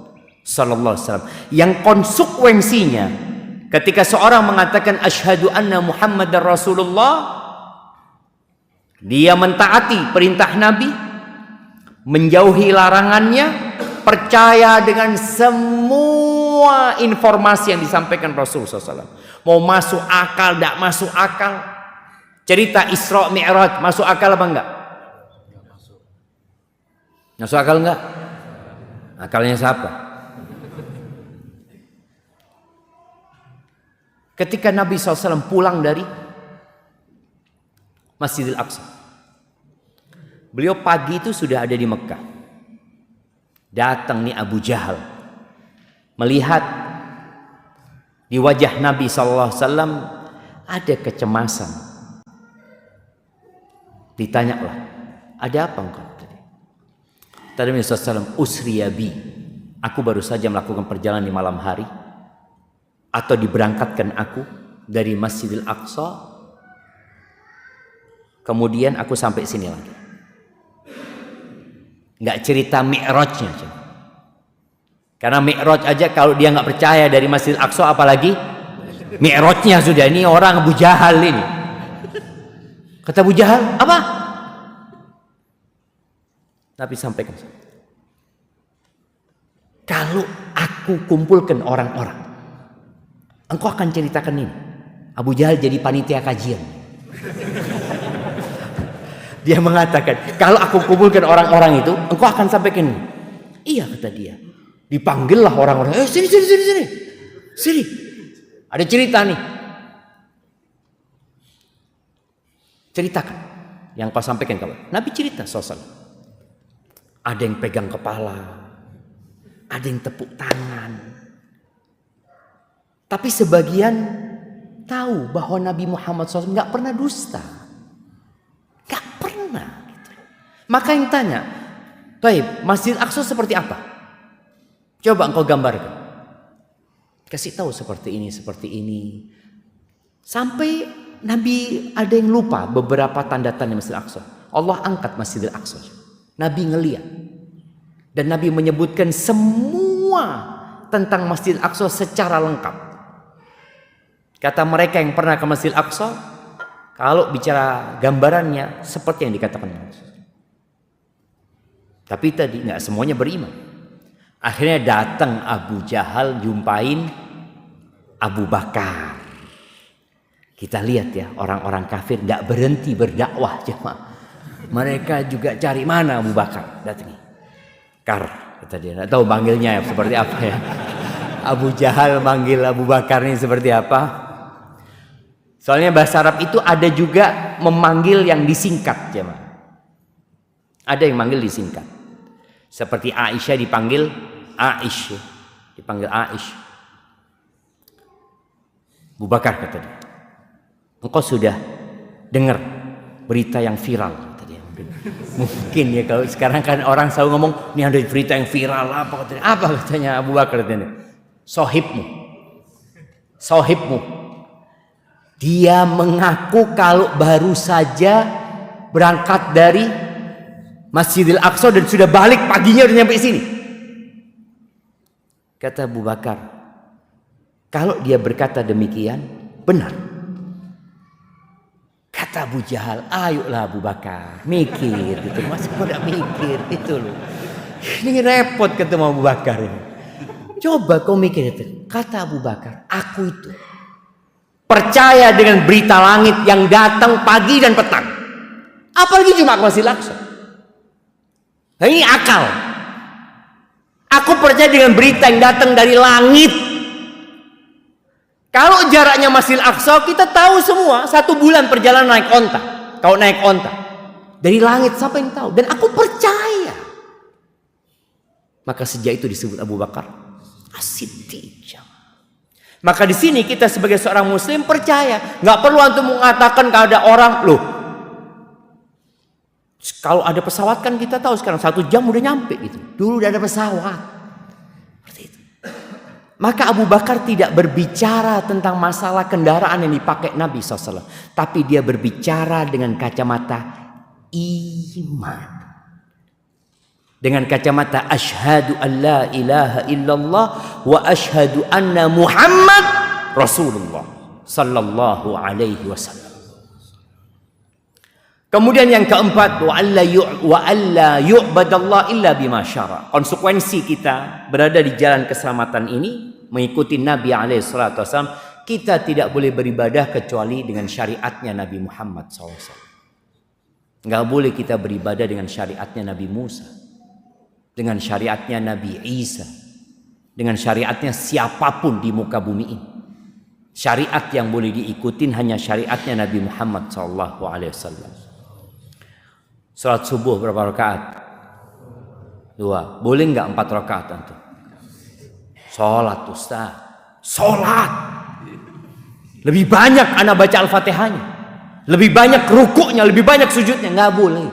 sallallahu alaihi wasallam. Yang konsekuensinya ketika seorang mengatakan asyhadu anna Muhammad Rasulullah, dia mentaati perintah Nabi, menjauhi larangannya, percaya dengan semua informasi yang disampaikan Rasulullah SAW. Mau masuk akal, tidak masuk akal. Cerita Isra Mi'raj masuk akal apa enggak? Masuk akal enggak? Akalnya siapa? Ketika Nabi SAW pulang dari Masjidil Aqsa, beliau pagi itu sudah ada di Mekah. Datang nih Abu Jahal, melihat di wajah Nabi SAW ada kecemasan. Ditanyalah, ada apa engkau? Tadi Nabi SAW, usriyabi, aku baru saja melakukan perjalanan di malam hari, atau diberangkatkan aku dari Masjidil Aqsa, kemudian aku sampai sini lagi. Nggak cerita mi'rajnya, karena mi'raj aja kalau dia nggak percaya dari Masjidil Aqsa, apalagi mi'rajnya sudah. Ini orang Abu Jahal ini. Kata Abu Jahal, apa? Nabi sampaikan, kalau aku kumpulkan orang-orang, engkau akan ceritakan ini. Abu Jahal jadi panitia kajian. Dia mengatakan, kalau aku kumpulkan orang-orang itu, engkau akan sampaikan ini. Iya, kata dia. Dipanggillah orang-orang. Sini. Ada cerita nih. Ceritakan yang kau sampaikan kawan. Nabi cerita sosok. Ada yang pegang kepala, ada yang tepuk tangan. Tapi sebagian tahu bahwa Nabi Muhammad SAW nggak pernah dusta, nggak pernah. Gitu. Maka yang tanya, Taib, Masjid Aqsa seperti apa? Coba engkau gambarkan. Kasih tahu seperti ini. Sampai Nabi ada yang lupa beberapa tanda-tanda Masjid Aqsa. Allah angkat Masjidil Aqsa. Nabi ngeliat. Dan Nabi menyebutkan semua tentang Masjid Aqsa secara lengkap. Kata mereka yang pernah ke Masjid Aqsa, kalau bicara gambarannya seperti yang dikatakan Nabi. Tapi tadi nggak semuanya beriman. Akhirnya datang Abu Jahal jumpain Abu Bakar. Kita lihat ya, orang-orang kafir nggak berhenti berdakwah jemaah. Mereka juga cari mana Abu Bakar, datangi. Kar, kata dia. Nggak tahu manggilnya ya, seperti apa ya. Abu Jahal manggil Abu Bakar ini seperti apa? Soalnya bahasa Arab itu ada juga memanggil yang disingkat jemaah. Ada yang manggil disingkat. Seperti Aisyah dipanggil Aish, dipanggil Aish. Abu Bakar, kata dia, engkau sudah dengar berita yang viral? Kata dia. Mungkin ya, kalau sekarang kan orang selalu ngomong, ini ada berita yang viral apa? Katanya. Apa katanya Abu Bakar? Katanya, sohibmu. Dia mengaku kalau baru saja berangkat dari Masjidil Aqsa dan sudah balik paginya udah nyampe sini. Kata Abu Bakar, kalau dia berkata demikian, benar. Kata Abu Jahal, ayolah Abu Bakar, mikir gitu. Masa kau tidak mikir itu loh. Ini repot ketemu Abu Bakar ini. Coba kau mikir itu. Kata Abu Bakar, aku itu percaya dengan berita langit yang datang pagi dan petang. Apalagi cuma Masjidil Aqsa. Nah, ini akal. Aku percaya dengan berita yang datang dari langit. Kalau jaraknya Masjidil Aqsa, kita tahu semua 1 bulan perjalanan naik onta. Kalau naik onta dari langit, siapa yang tahu? Dan aku percaya. Maka sejak itu disebut Abu Bakar As-Siddiq. Maka di sini kita sebagai seorang Muslim percaya, nggak perlu antum mengatakan kalau ada orang loh. Kalau ada pesawat kan kita tahu sekarang 1 jam udah nyampe gitu. Dulu udah ada pesawat. Seperti itu. Maka Abu Bakar tidak berbicara tentang masalah kendaraan yang dipakai Nabi SAW. Tapi dia berbicara dengan kacamata iman. Dengan kacamata asyhadu an la ilaha illallah wa asyhadu anna Muhammad Rasulullah sallallahu alaihi wasallam. Kemudian yang keempat, wa alla yu'badallah illa bima syara. Konsekuensi kita berada di jalan keselamatan ini, mengikuti Nabi alaihi salatu wasallam, kita tidak boleh beribadah kecuali dengan syariatnya Nabi Muhammad SAW. Nggak boleh kita beribadah dengan syariatnya Nabi Musa. dengan syariatnya Nabi Isa, dengan syariatnya siapapun di muka bumi ini. Syariat yang boleh diikutin hanya syariatnya Nabi Muhammad SAW. Salat subuh berapa rakaat? 2. Boleh nggak 4 rakaat antum? Salat Ustaz. Salat. Lebih banyak anak baca Al-Fatihahnya. Lebih banyak rukuknya, lebih banyak sujudnya. Nggak boleh.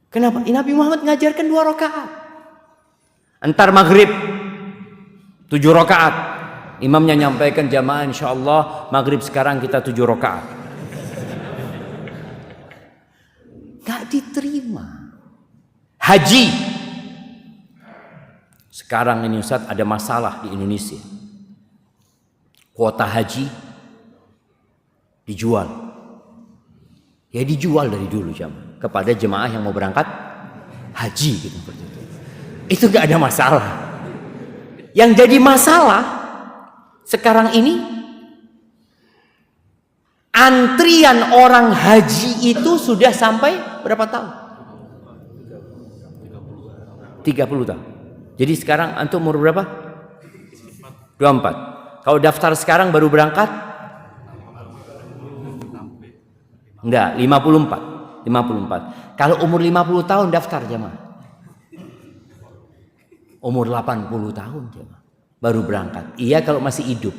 Kenapa? Nabi Muhammad ngajarkan 2 rakaat. Antar maghrib 7 rakaat. Imamnya nyampaikan jamaah insyaallah maghrib sekarang kita 7 rakaat. Nggak diterima. Haji. Sekarang ini Ustaz ada masalah di Indonesia. Kuota haji dijual. Ya dijual dari dulu jamaah kepada jemaah yang mau berangkat haji gitu. Itu gak ada masalah. Yang jadi masalah sekarang ini antrian orang haji itu sudah sampai berapa tahun? 30 tahun. Jadi sekarang antum umur berapa? 24. Kalau daftar sekarang baru berangkat? Enggak, 54. Kalau umur 50 tahun daftar jemaah. Umur 80 tahun jemaah baru berangkat. Iya kalau masih hidup.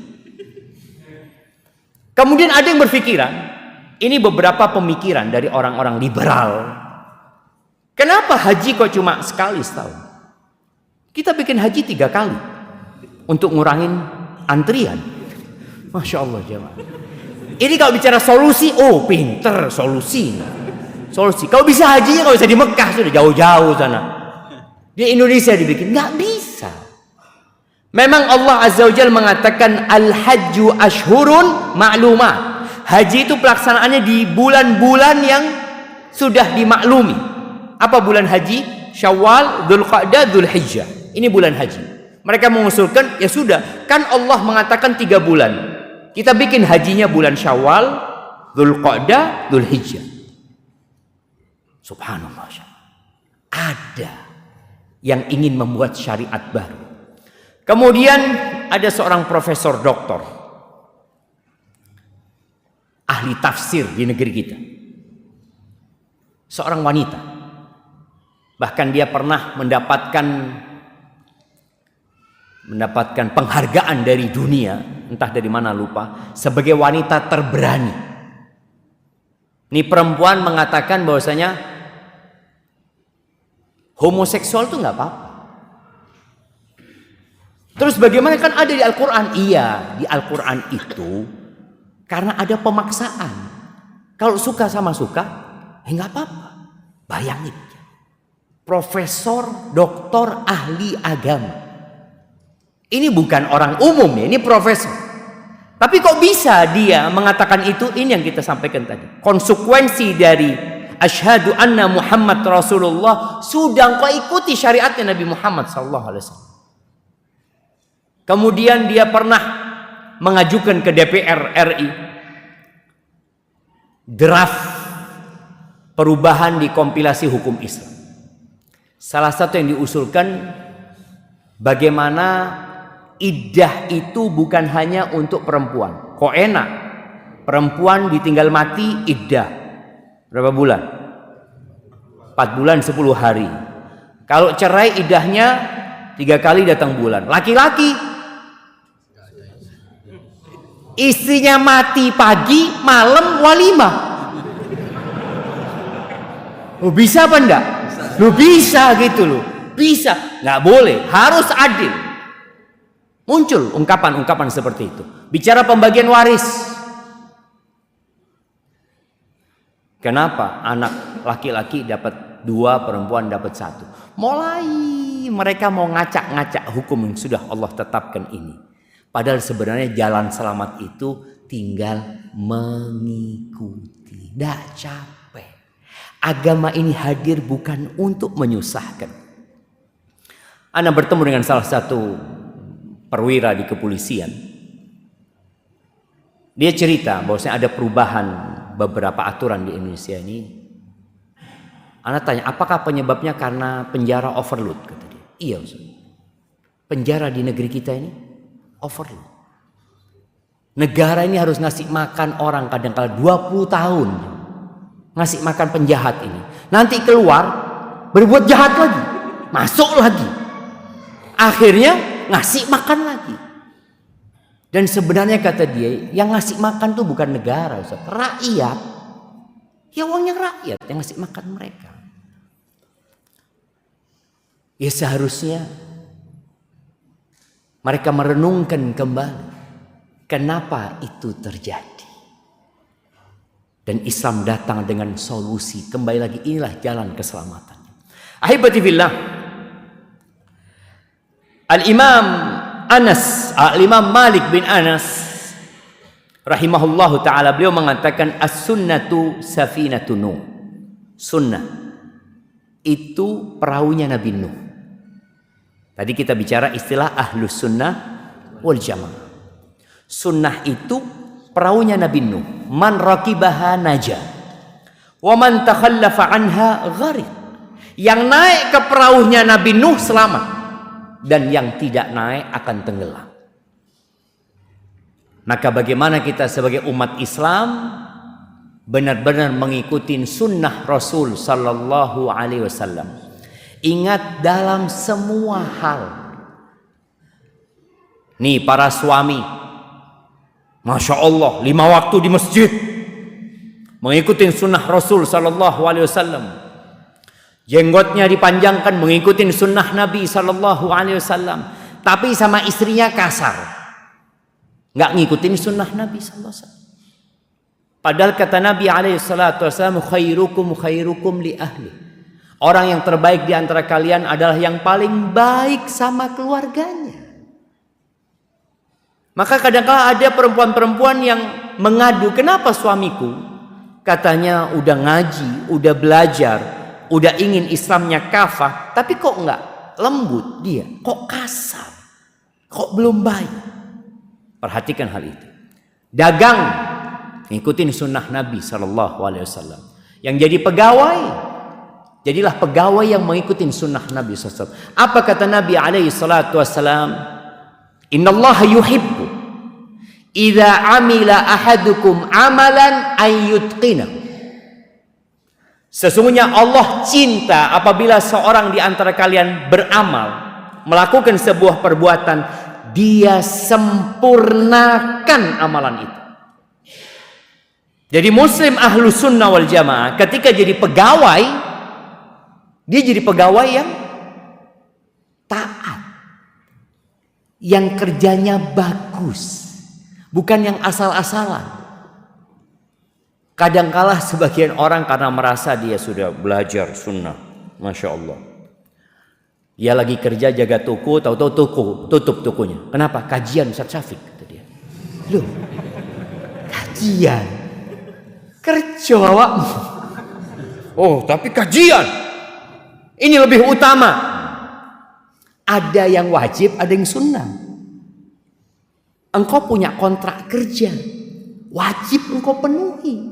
Kemudian ada yang berpikiran, ini beberapa pemikiran dari orang-orang liberal. Kenapa haji kok cuma sekali setahun? Kita bikin haji 3 kali untuk ngurangin antrian. Masya Allah jemaah. Ini kalau bicara solusi, oh pinter solusi. Kalau bisa hajinya kalau bisa di Mekah sudah jauh-jauh sana. Di Indonesia dibikin nggak bisa. Memang Allah Azza wa Jalla mengatakan al-hajju ashhurun ma'lumat. Haji itu pelaksanaannya di bulan-bulan yang sudah dimaklumi. Apa bulan haji? Syawal, Dzulqa'dah, Dzulhijjah. Ini bulan haji. Mereka mengusulkan, ya sudah, kan Allah mengatakan 3 bulan. Kita bikin hajinya bulan Syawal, Dzulqa'dah, Dzulhijjah. Subhanallah. Ada yang ingin membuat syariat baru. Kemudian ada seorang profesor doktor, ahli tafsir di negeri kita. Seorang wanita. Bahkan dia pernah mendapatkan penghargaan dari dunia, entah dari mana lupa, sebagai wanita terberani. Ini perempuan mengatakan bahwasanya homoseksual itu nggak apa-apa. Terus bagaimana, kan ada di Al-Quran? Iya, di Al-Quran itu karena ada pemaksaan. Kalau suka sama suka, nggak apa-apa. Bayangin, profesor, doktor, ahli agama. Ini bukan orang umum ya, ini profesor. Tapi kok bisa dia mengatakan itu? Ini yang kita sampaikan tadi. Konsekuensi dari asyhadu anna Muhammad Rasulullah, sudah kau ikuti syariatnya Nabi Muhammad SAW. Kemudian dia pernah mengajukan ke DPR RI draft perubahan di kompilasi hukum Islam. Salah satu yang diusulkan bagaimana iddah itu bukan hanya untuk perempuan. Kok enak? Perempuan ditinggal mati iddah berapa bulan? 4 bulan 10 hari. Kalau cerai iddahnya 3 kali datang bulan. Laki-laki istrinya mati pagi, malam walimah. Oh, bisa apa enggak? Lu bisa gitu loh. Bisa. Nggak boleh, harus adil. Muncul ungkapan-ungkapan seperti itu. Bicara pembagian waris. Kenapa anak laki-laki dapat 2, perempuan dapat 1? Mulai mereka mau ngacak-ngacak hukum yang sudah Allah tetapkan ini. Padahal sebenarnya jalan selamat itu tinggal mengikuti. Tidak capek. Agama ini hadir bukan untuk menyusahkan. Ana bertemu dengan salah satu perwira di kepolisian. Dia cerita bahwasanya ada perubahan beberapa aturan di Indonesia ini. Ana tanya, apakah penyebabnya karena penjara overload? Kata dia. Iya Ustaz. Penjara di negeri kita ini overload. Negara ini harus ngasih makan orang kadang-kala 20 tahun. Ngasih makan penjahat ini. Nanti keluar berbuat jahat lagi. Masuk lagi. Akhirnya ngasih makan lagi. Dan sebenarnya kata dia, yang ngasih makan tuh bukan negara, Ustaz. Rakyat. Ya uangnya rakyat yang ngasih makan mereka. Ya seharusnya mereka merenungkan kembali kenapa itu terjadi. Dan Islam datang dengan solusi. Kembali lagi, inilah jalan keselamatannya. Ahibati fillah, Al-Imam Malik bin Anas rahimahullahu ta'ala, beliau mengatakan as-sunnatu safinatun Nuh. Sunnah itu perahunya Nabi Nuh. Tadi kita bicara istilah ahlus sunnah wal jamaah. Sunnah itu perahunya Nabi Nuh. Man rakibaha naja, wa man takhallafa anha gharik. Yang naik ke perahunya Nabi Nuh selamat, dan yang tidak naik akan tenggelam. Maka bagaimana kita sebagai umat Islam benar-benar mengikuti sunnah Rasul sallallahu alaihi wasallam. Ingat dalam semua hal. Nih para suami, Masya Allah 5 waktu di masjid, mengikuti sunnah Rasul sallallahu alaihi wasallam. Jenggotnya dipanjangkan, mengikuti sunnah Nabi sallallahu alaihi wasallam. Tapi sama istrinya kasar, nggak ngikutin sunnah Nabi sallallahu alaihi wasallam. Padahal kata Nabi alaihi salatu wasallam, khairukum li ahli. Orang yang terbaik di antara kalian adalah yang paling baik sama keluarganya. Maka kadang-kala ada perempuan-perempuan yang mengadu, kenapa suamiku katanya udah ngaji, udah belajar, udah ingin Islamnya kafah, tapi kok enggak lembut dia, kok kasar, kok belum baik. Perhatikan hal itu. Dagang, ngikutin sunnah Nabi SAW. Yang jadi pegawai, jadilah pegawai yang mengikuti sunnah Nabi SAW. Apa kata Nabi SAW? Innallaha yuhibbu idza amila ahadukum amalan ayyutqina. Sesungguhnya Allah cinta apabila seorang di antara kalian beramal, melakukan sebuah perbuatan, dia sempurnakan amalan itu. Jadi muslim ahlu sunnah wal jamaah ketika jadi pegawai, dia jadi pegawai yang taat, yang kerjanya bagus, bukan yang asal-asalan. Kadangkala sebagian orang karena merasa dia sudah belajar sunnah, Masya Allah, dia lagi kerja jaga toko, tahu-tahu tutup tokonya. Kenapa? Kajian Ustaz Syafiq, kata dia. Loh, kajian, kerja awakmu. Oh, tapi kajian ini lebih utama. Ada yang wajib, ada yang sunnah. Engkau punya kontrak kerja, wajib engkau penuhi.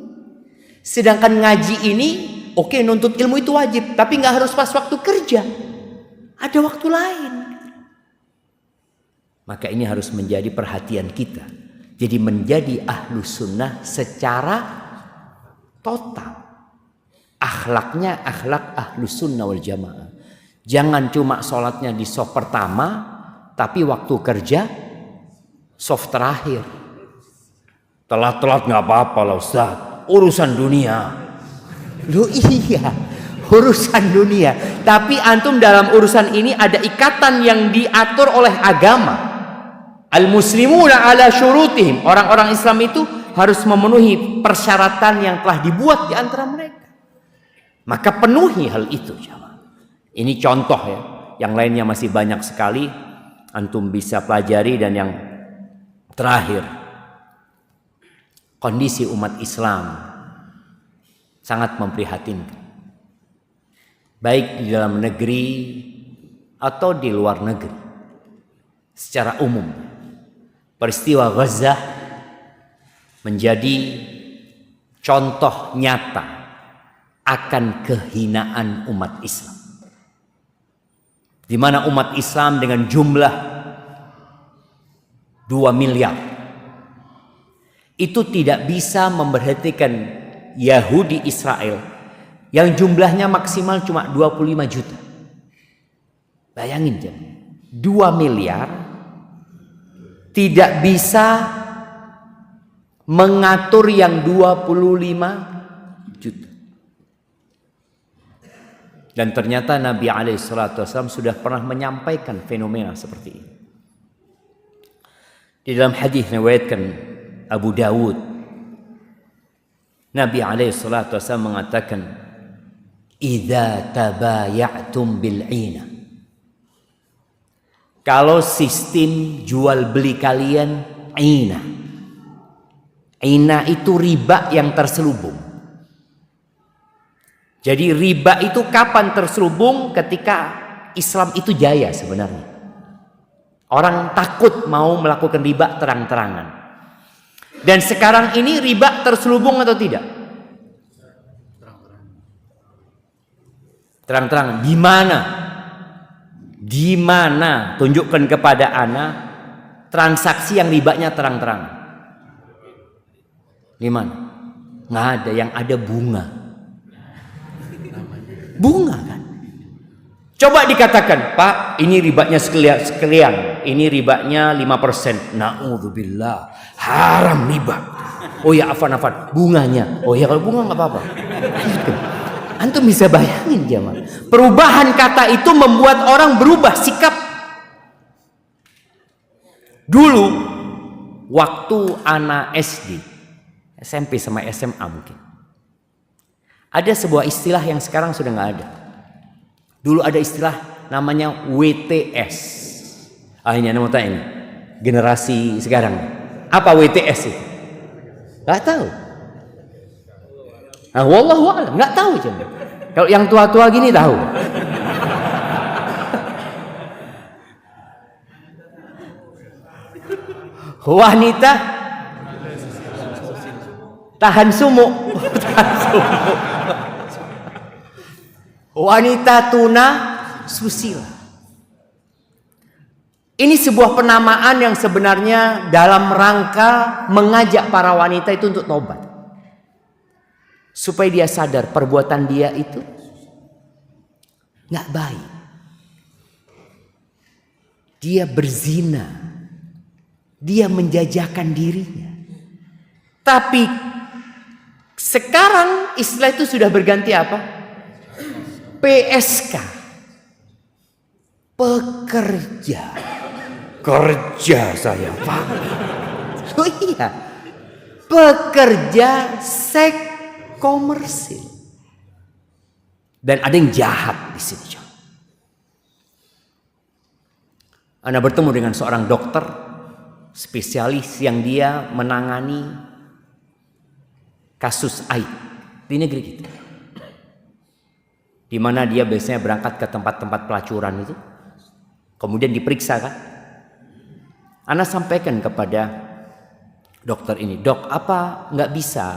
Sedangkan ngaji ini, oke, nuntut ilmu itu wajib, tapi nggak harus pas waktu kerja. Ada waktu lain. Maka ini harus menjadi perhatian kita. Jadi menjadi ahlu sunnah secara total. Akhlaknya akhlak ahlu sunnah wal jamaah. Jangan cuma sholatnya di soft pertama, tapi waktu kerja soft terakhir. Telat-telat nggak apa-apa lah Ustaz, urusan dunia. Loh iya, urusan dunia. Tapi antum dalam urusan ini ada ikatan yang diatur oleh agama. Al-muslimuna ala syurutihim. Orang-orang Islam itu harus memenuhi persyaratan yang telah dibuat di antara mereka. Maka penuhi hal itu. Ini contoh ya, yang lainnya masih banyak sekali antum bisa pelajari. Dan yang terakhir, kondisi umat Islam sangat memprihatinkan, baik di dalam negeri atau di luar negeri. Secara umum, peristiwa Gaza menjadi contoh nyata akan kehinaan umat Islam. Di mana umat Islam dengan jumlah 2 miliar itu tidak bisa memberhentikan Yahudi Israel yang jumlahnya maksimal cuma 25 juta. Bayangin jam, 2 miliar tidak bisa mengatur yang 25 juta. Dan ternyata Nabi SAW sudah pernah menyampaikan fenomena seperti ini. Di dalam hadis riwayatkan Abu Dawud, Nabi SAW mengatakan, "Idza tabaya'tum bil'ina." Kalau sistem jual beli kalian ina. Ina itu riba yang terselubung. Jadi riba itu kapan terselubung? Ketika Islam itu jaya sebenarnya. Orang takut mau melakukan riba terang-terangan. Dan sekarang ini riba terselubung atau tidak? Terang-terangan. Di mana? Tunjukkan kepada ana transaksi yang ribanya terang-terangan. Di mana? Nggak ada, yang ada bunga. Bunga kan? Coba dikatakan, Pak, ini ribanya sekalian, ini ribanya 5%. Na'udzubillah, haram riba. Oh ya, afan, bunganya. Oh ya, kalau bunga nggak apa-apa. Antum bisa bayangin jemaah. Perubahan kata itu membuat orang berubah sikap. Dulu, waktu anak SD, SMP sama SMA mungkin, ada sebuah istilah yang sekarang sudah nggak ada. Dulu ada istilah namanya WTS. Ini mau tanya ini, generasi sekarang, apa WTS itu? Nggak tahu. Nah, wallahu a'lam, nggak tahu coba. Kalau yang tua-tua gini tahu. Wanita tahan sumuk. Wanita tuna susila. Ini sebuah penamaan yang sebenarnya dalam rangka mengajak para wanita itu untuk tobat. Supaya dia sadar perbuatan dia itu nggak baik. Dia berzina. Dia menjajakan dirinya. Tapi sekarang istilah itu sudah berganti apa? PSK. Pekerja. Kerja saya, Pak. Oh iya. Pekerja seks komersil. Dan ada yang jahat di sini. Anda bertemu dengan seorang dokter spesialis yang dia menangani kasus AIDS di negeri kita. Di mana dia biasanya berangkat ke tempat-tempat pelacuran itu. Kemudian diperiksa kan. Anda sampaikan kepada dokter ini, "Dok, apa nggak bisa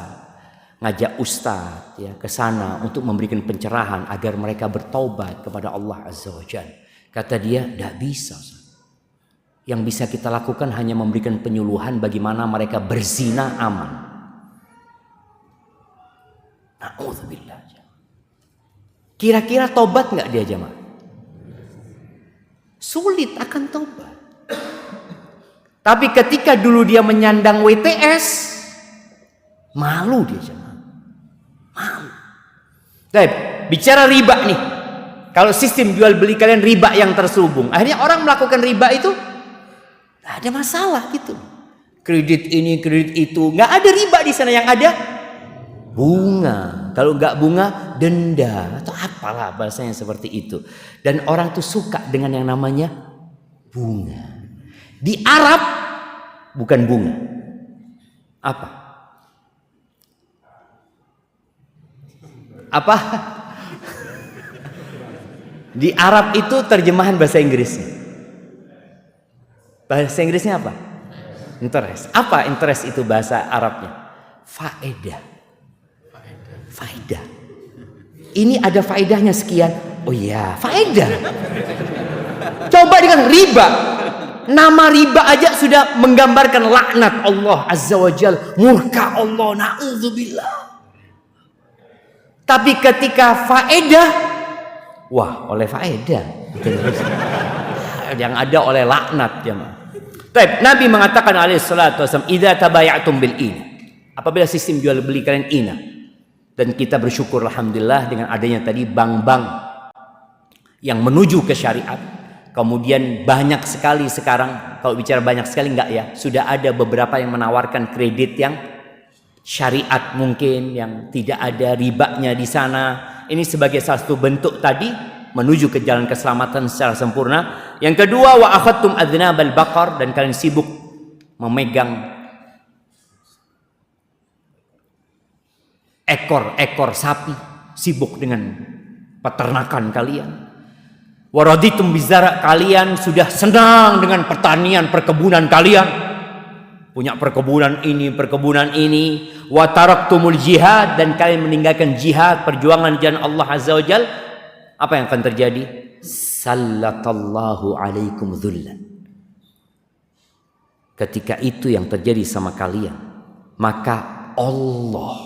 ngajak ustadz ya ke sana untuk memberikan pencerahan agar mereka bertaubat kepada Allah Azza wa Jalla?" Kata dia, "Nggak bisa. Yang bisa kita lakukan hanya memberikan penyuluhan bagaimana mereka berzina aman." Na'udzubillah. Kira-kira tobat nggak dia jemaah? Sulit akan tobat. Tapi ketika dulu dia menyandang WTS, malu dia jemaah. Malu. Baik, bicara riba nih. Kalau sistem jual beli kalian riba yang terselubung, akhirnya orang melakukan riba itu nggak ada masalah gitu. Kredit ini, kredit itu, nggak ada riba di sana, yang ada bunga. Kalau nggak bunga, denda atau apalah bahasanya seperti itu. Dan orang tuh suka dengan yang namanya bunga. Di Arab bukan bunga. Apa? Apa? Di Arab itu terjemahan bahasa Inggrisnya. Bahasa Inggrisnya apa? Interest. Apa interest itu bahasa Arabnya? Faedah. Faedah. Ini ada faedahnya sekian. Oh iya, faedah. Coba dengan riba. Nama riba aja sudah menggambarkan laknat Allah Azza wa Jal, murka Allah, na'udzubillah. Tapi ketika faedah, wah, oleh faedah. Yang ada oleh laknat, jemaah. Baik, Nabi mengatakan alaihi salatu wasallam, "Idza tabayatum bil ina." Apabila sistem jual beli kalian ina. Dan kita bersyukur alhamdulillah dengan adanya tadi bank-bank yang menuju ke syariat. Kemudian banyak sekali sekarang, kalau bicara banyak sekali enggak ya, sudah ada beberapa yang menawarkan kredit yang syariat mungkin, yang tidak ada ribanya di sana. Ini sebagai salah satu bentuk tadi menuju ke jalan keselamatan secara sempurna. Yang kedua, wa akhadtum adnabal baqar, dan kalian sibuk memegang ekor-ekor sapi, sibuk dengan peternakan kalian. Waraditum bizara, kalian sudah senang dengan pertanian, perkebunan kalian. Punya perkebunan ini. Wa taraktumul jihad, dan kalian meninggalkan jihad, perjuangan jalan Allah Azza wa Jal. Apa yang akan terjadi? Sallatallahu alaikum dhullan. Ketika itu yang terjadi sama kalian, maka Allah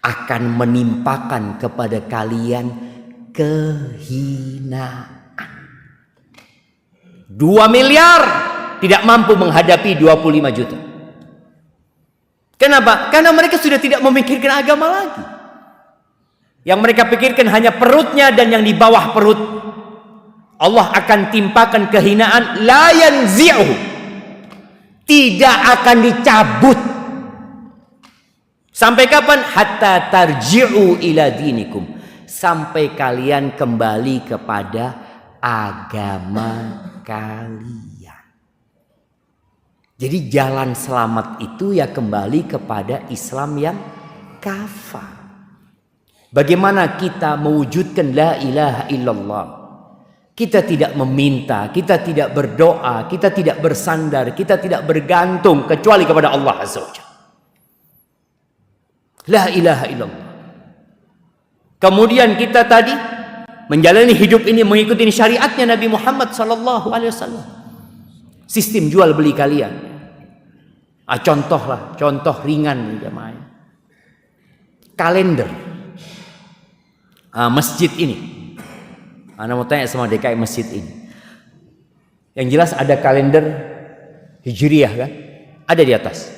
akan menimpakan kepada kalian kehinaan. 2 miliar tidak mampu menghadapi 25 juta. Kenapa? Karena mereka sudah tidak memikirkan agama lagi. Yang mereka pikirkan hanya perutnya dan yang di bawah perut. Allah akan timpakan kehinaan, la yanzi'uhu, tidak akan dicabut. Sampai kapan? Hatta tarji'u ila dinikum, sampai kalian kembali kepada agama kalian. Jadi jalan selamat itu ya kembali kepada Islam yang kafah. Bagaimana kita mewujudkan la ilaha illallah? Kita tidak meminta, kita tidak berdoa, kita tidak bersandar, kita tidak bergantung kecuali kepada Allah Azza wa Jalla. La ilaha illallah. Kemudian kita tadi menjalani hidup ini mengikuti syariatnya Nabi Muhammad sallallahu alaihi wasallam. Sistem jual beli kalian. Contoh ringan jemaah. Kalender. Masjid ini. Ana mau tanya sama DKI masjid ini. Yang jelas ada kalender Hijriah kan? Ada di atas.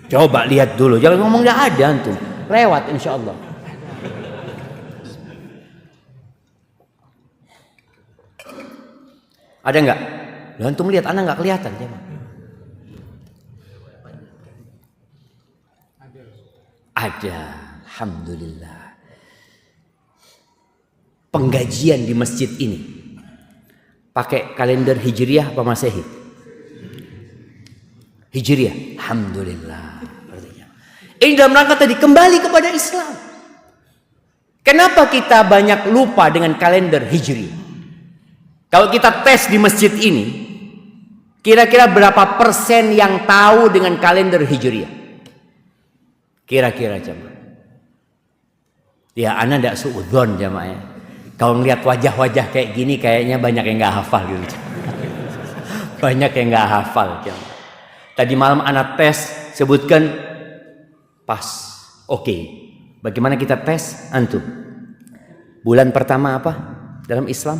Coba lihat dulu, jangan ngomong nggak ada antum. Lewat insya Allah. Ada nggak? Loh, antum lihat, anak nggak kelihatan coba. Ada, alhamdulillah. Penggajian di masjid ini pakai kalender Hijriah apa Masehi? Hijriah, alhamdulillah. Ini dalam rangka tadi kembali kepada Islam. Kenapa kita banyak lupa dengan kalender Hijriah? Kalau kita tes di masjid ini, kira-kira berapa persen yang tahu dengan kalender Hijriah? Kira-kira jemaah. Ya, ana ndak suudzon jemaah ya. Kalau ngelihat wajah-wajah kayak gini, kayaknya banyak yang nggak hafal gitu. Banyak yang nggak hafal jemaah. Tadi malam anak tes, sebutkan pas. Oke. Bagaimana kita tes? Antum. Bulan pertama apa dalam Islam?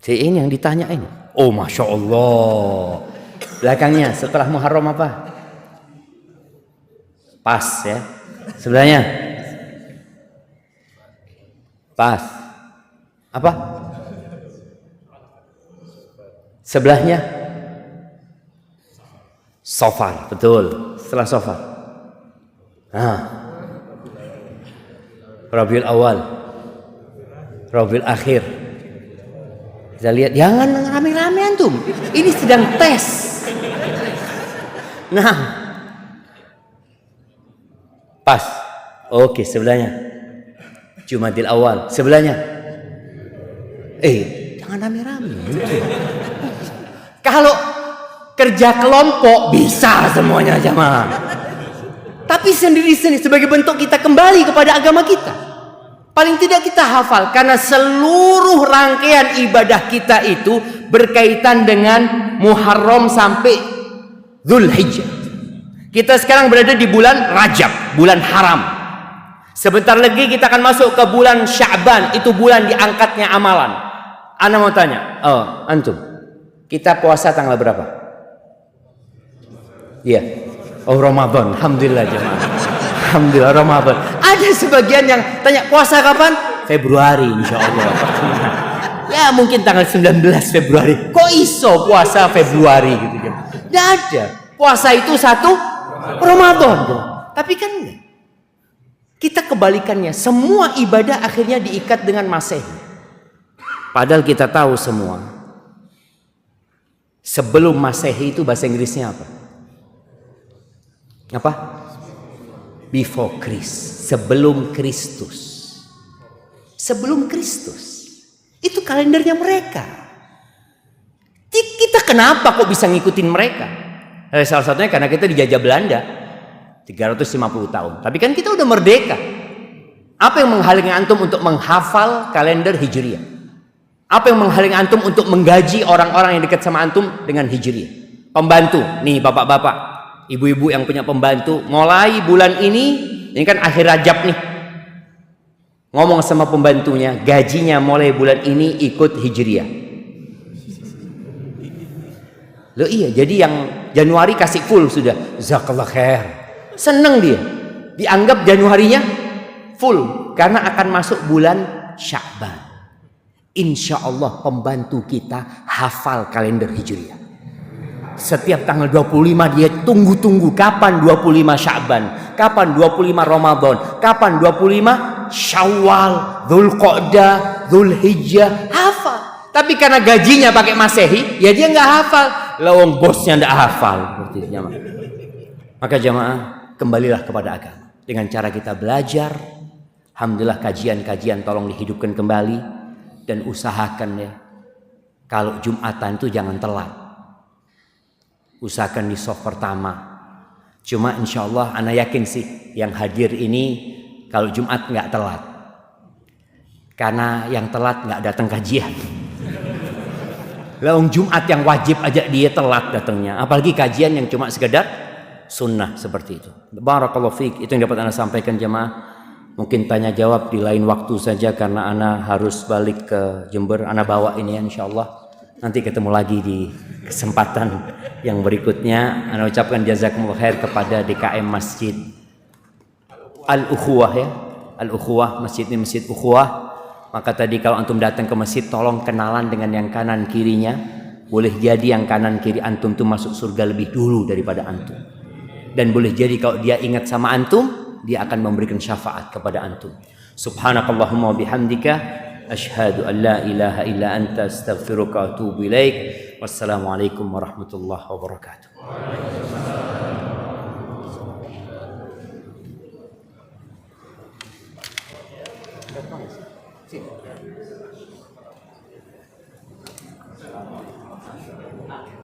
Ini yang ditanya ini. Oh, Masya Allah. Belakangnya setelah Muharram apa? Pas ya. Sebelahnya? Pas. Apa? Sebelahnya? Safar, betul. Setelah Safar. Rabiul Awal, Rabiul Akhir. Kita lihat, jangan rame-rame antum. Ini sedang tes. Nah, pas. Oke, sebelahnya Jumadil Awal. Sebelahnya, jangan rame-rame. Kalau kerja kelompok bisa semuanya jamaah. Tapi sendiri-sendiri sebagai bentuk kita kembali kepada agama kita. Paling tidak kita hafal, karena seluruh rangkaian ibadah kita itu berkaitan dengan Muharram sampai Dzulhijjah. Kita sekarang berada di bulan Rajab, bulan haram. Sebentar lagi kita akan masuk ke bulan Sya'ban, itu bulan diangkatnya amalan. Ana mau tanya, antum, kita puasa tanggal berapa? Iya. Oh, Ramadan. Alhamdulillah jemaah. Alhamdulillah Ramadan. Ada sebagian yang tanya puasa kapan? Februari insyaallah. Ya mungkin tanggal 19 Februari. Kok iso puasa Februari gitu jemaah? Tidak ada. Puasa itu 1 Ramadan. Tapi kan enggak. Kita kebalikannya. Semua ibadah akhirnya diikat dengan Masehi. Padahal kita tahu semua. Sebelum Masehi itu bahasa Inggrisnya apa? Apa? Before Christ. Sebelum Kristus. Sebelum Kristus. Itu kalendernya mereka. Kita kenapa kok bisa ngikutin mereka? Salah satunya karena kita dijajah Belanda 350 tahun. Tapi kan kita udah merdeka. Apa yang menghalangi antum untuk menghafal kalender Hijriah? Apa yang menghalangi antum untuk menggaji orang-orang yang dekat sama antum dengan Hijriah? Pembantu, nih bapak-bapak, ibu-ibu yang punya pembantu, mulai bulan ini kan akhir Rajab nih, ngomong sama pembantunya, gajinya mulai bulan ini ikut Hijriah. Loh iya, jadi yang Januari kasih full sudah, jazakallah khair, seneng dia, dianggap Januarinya full karena akan masuk bulan Sya'ban. Insya Allah pembantu kita hafal kalender Hijriah. Setiap tanggal 25 dia tunggu-tunggu kapan 25 Sya'ban, kapan 25 Ramadan, kapan 25 Syawal, Dzulqa'dah, Dzulhijjah, hafal. Tapi karena gajinya pakai Masehi, ya dia nggak hafal. Lawang bosnya nggak hafal. Maka jamaah, kembalilah kepada agama dengan cara kita belajar. Alhamdulillah kajian-kajian tolong dihidupkan kembali. Dan usahakan ya, kalau Jumatan itu jangan telat. Usahakan di soft pertama. Cuma insya Allah ana yakin sih yang hadir ini kalau Jumat nggak telat. Karena yang telat nggak datang kajian. Laung Jumat yang wajib aja dia telat datangnya. Apalagi kajian yang cuma sekedar sunnah seperti itu. Barakallahu fiik. Itu yang dapat ana sampaikan jemaah. Mungkin tanya jawab di lain waktu saja karena ana harus balik ke Jember. Ana bawa ini insyaallah. Nanti ketemu lagi di kesempatan yang berikutnya. Ana ucapkan jazakumullah khair kepada DKM Masjid Al-Ukhuwah ya. Al-Ukhuwah, masjid ini Masjid Ukhuwah. Maka tadi kalau antum datang ke masjid tolong kenalan dengan yang kanan kirinya. Boleh jadi yang kanan kiri antum tuh masuk surga lebih dulu daripada antum. Dan boleh jadi kalau dia ingat sama antum, dia akan memberikan syafaat kepada antum. Subhanakallahumma wa bihamdika asyhadu an la ilaha illa anta astaghfiruka wa atubu ilaik. Wassalamualaikum warahmatullahi wabarakatuh.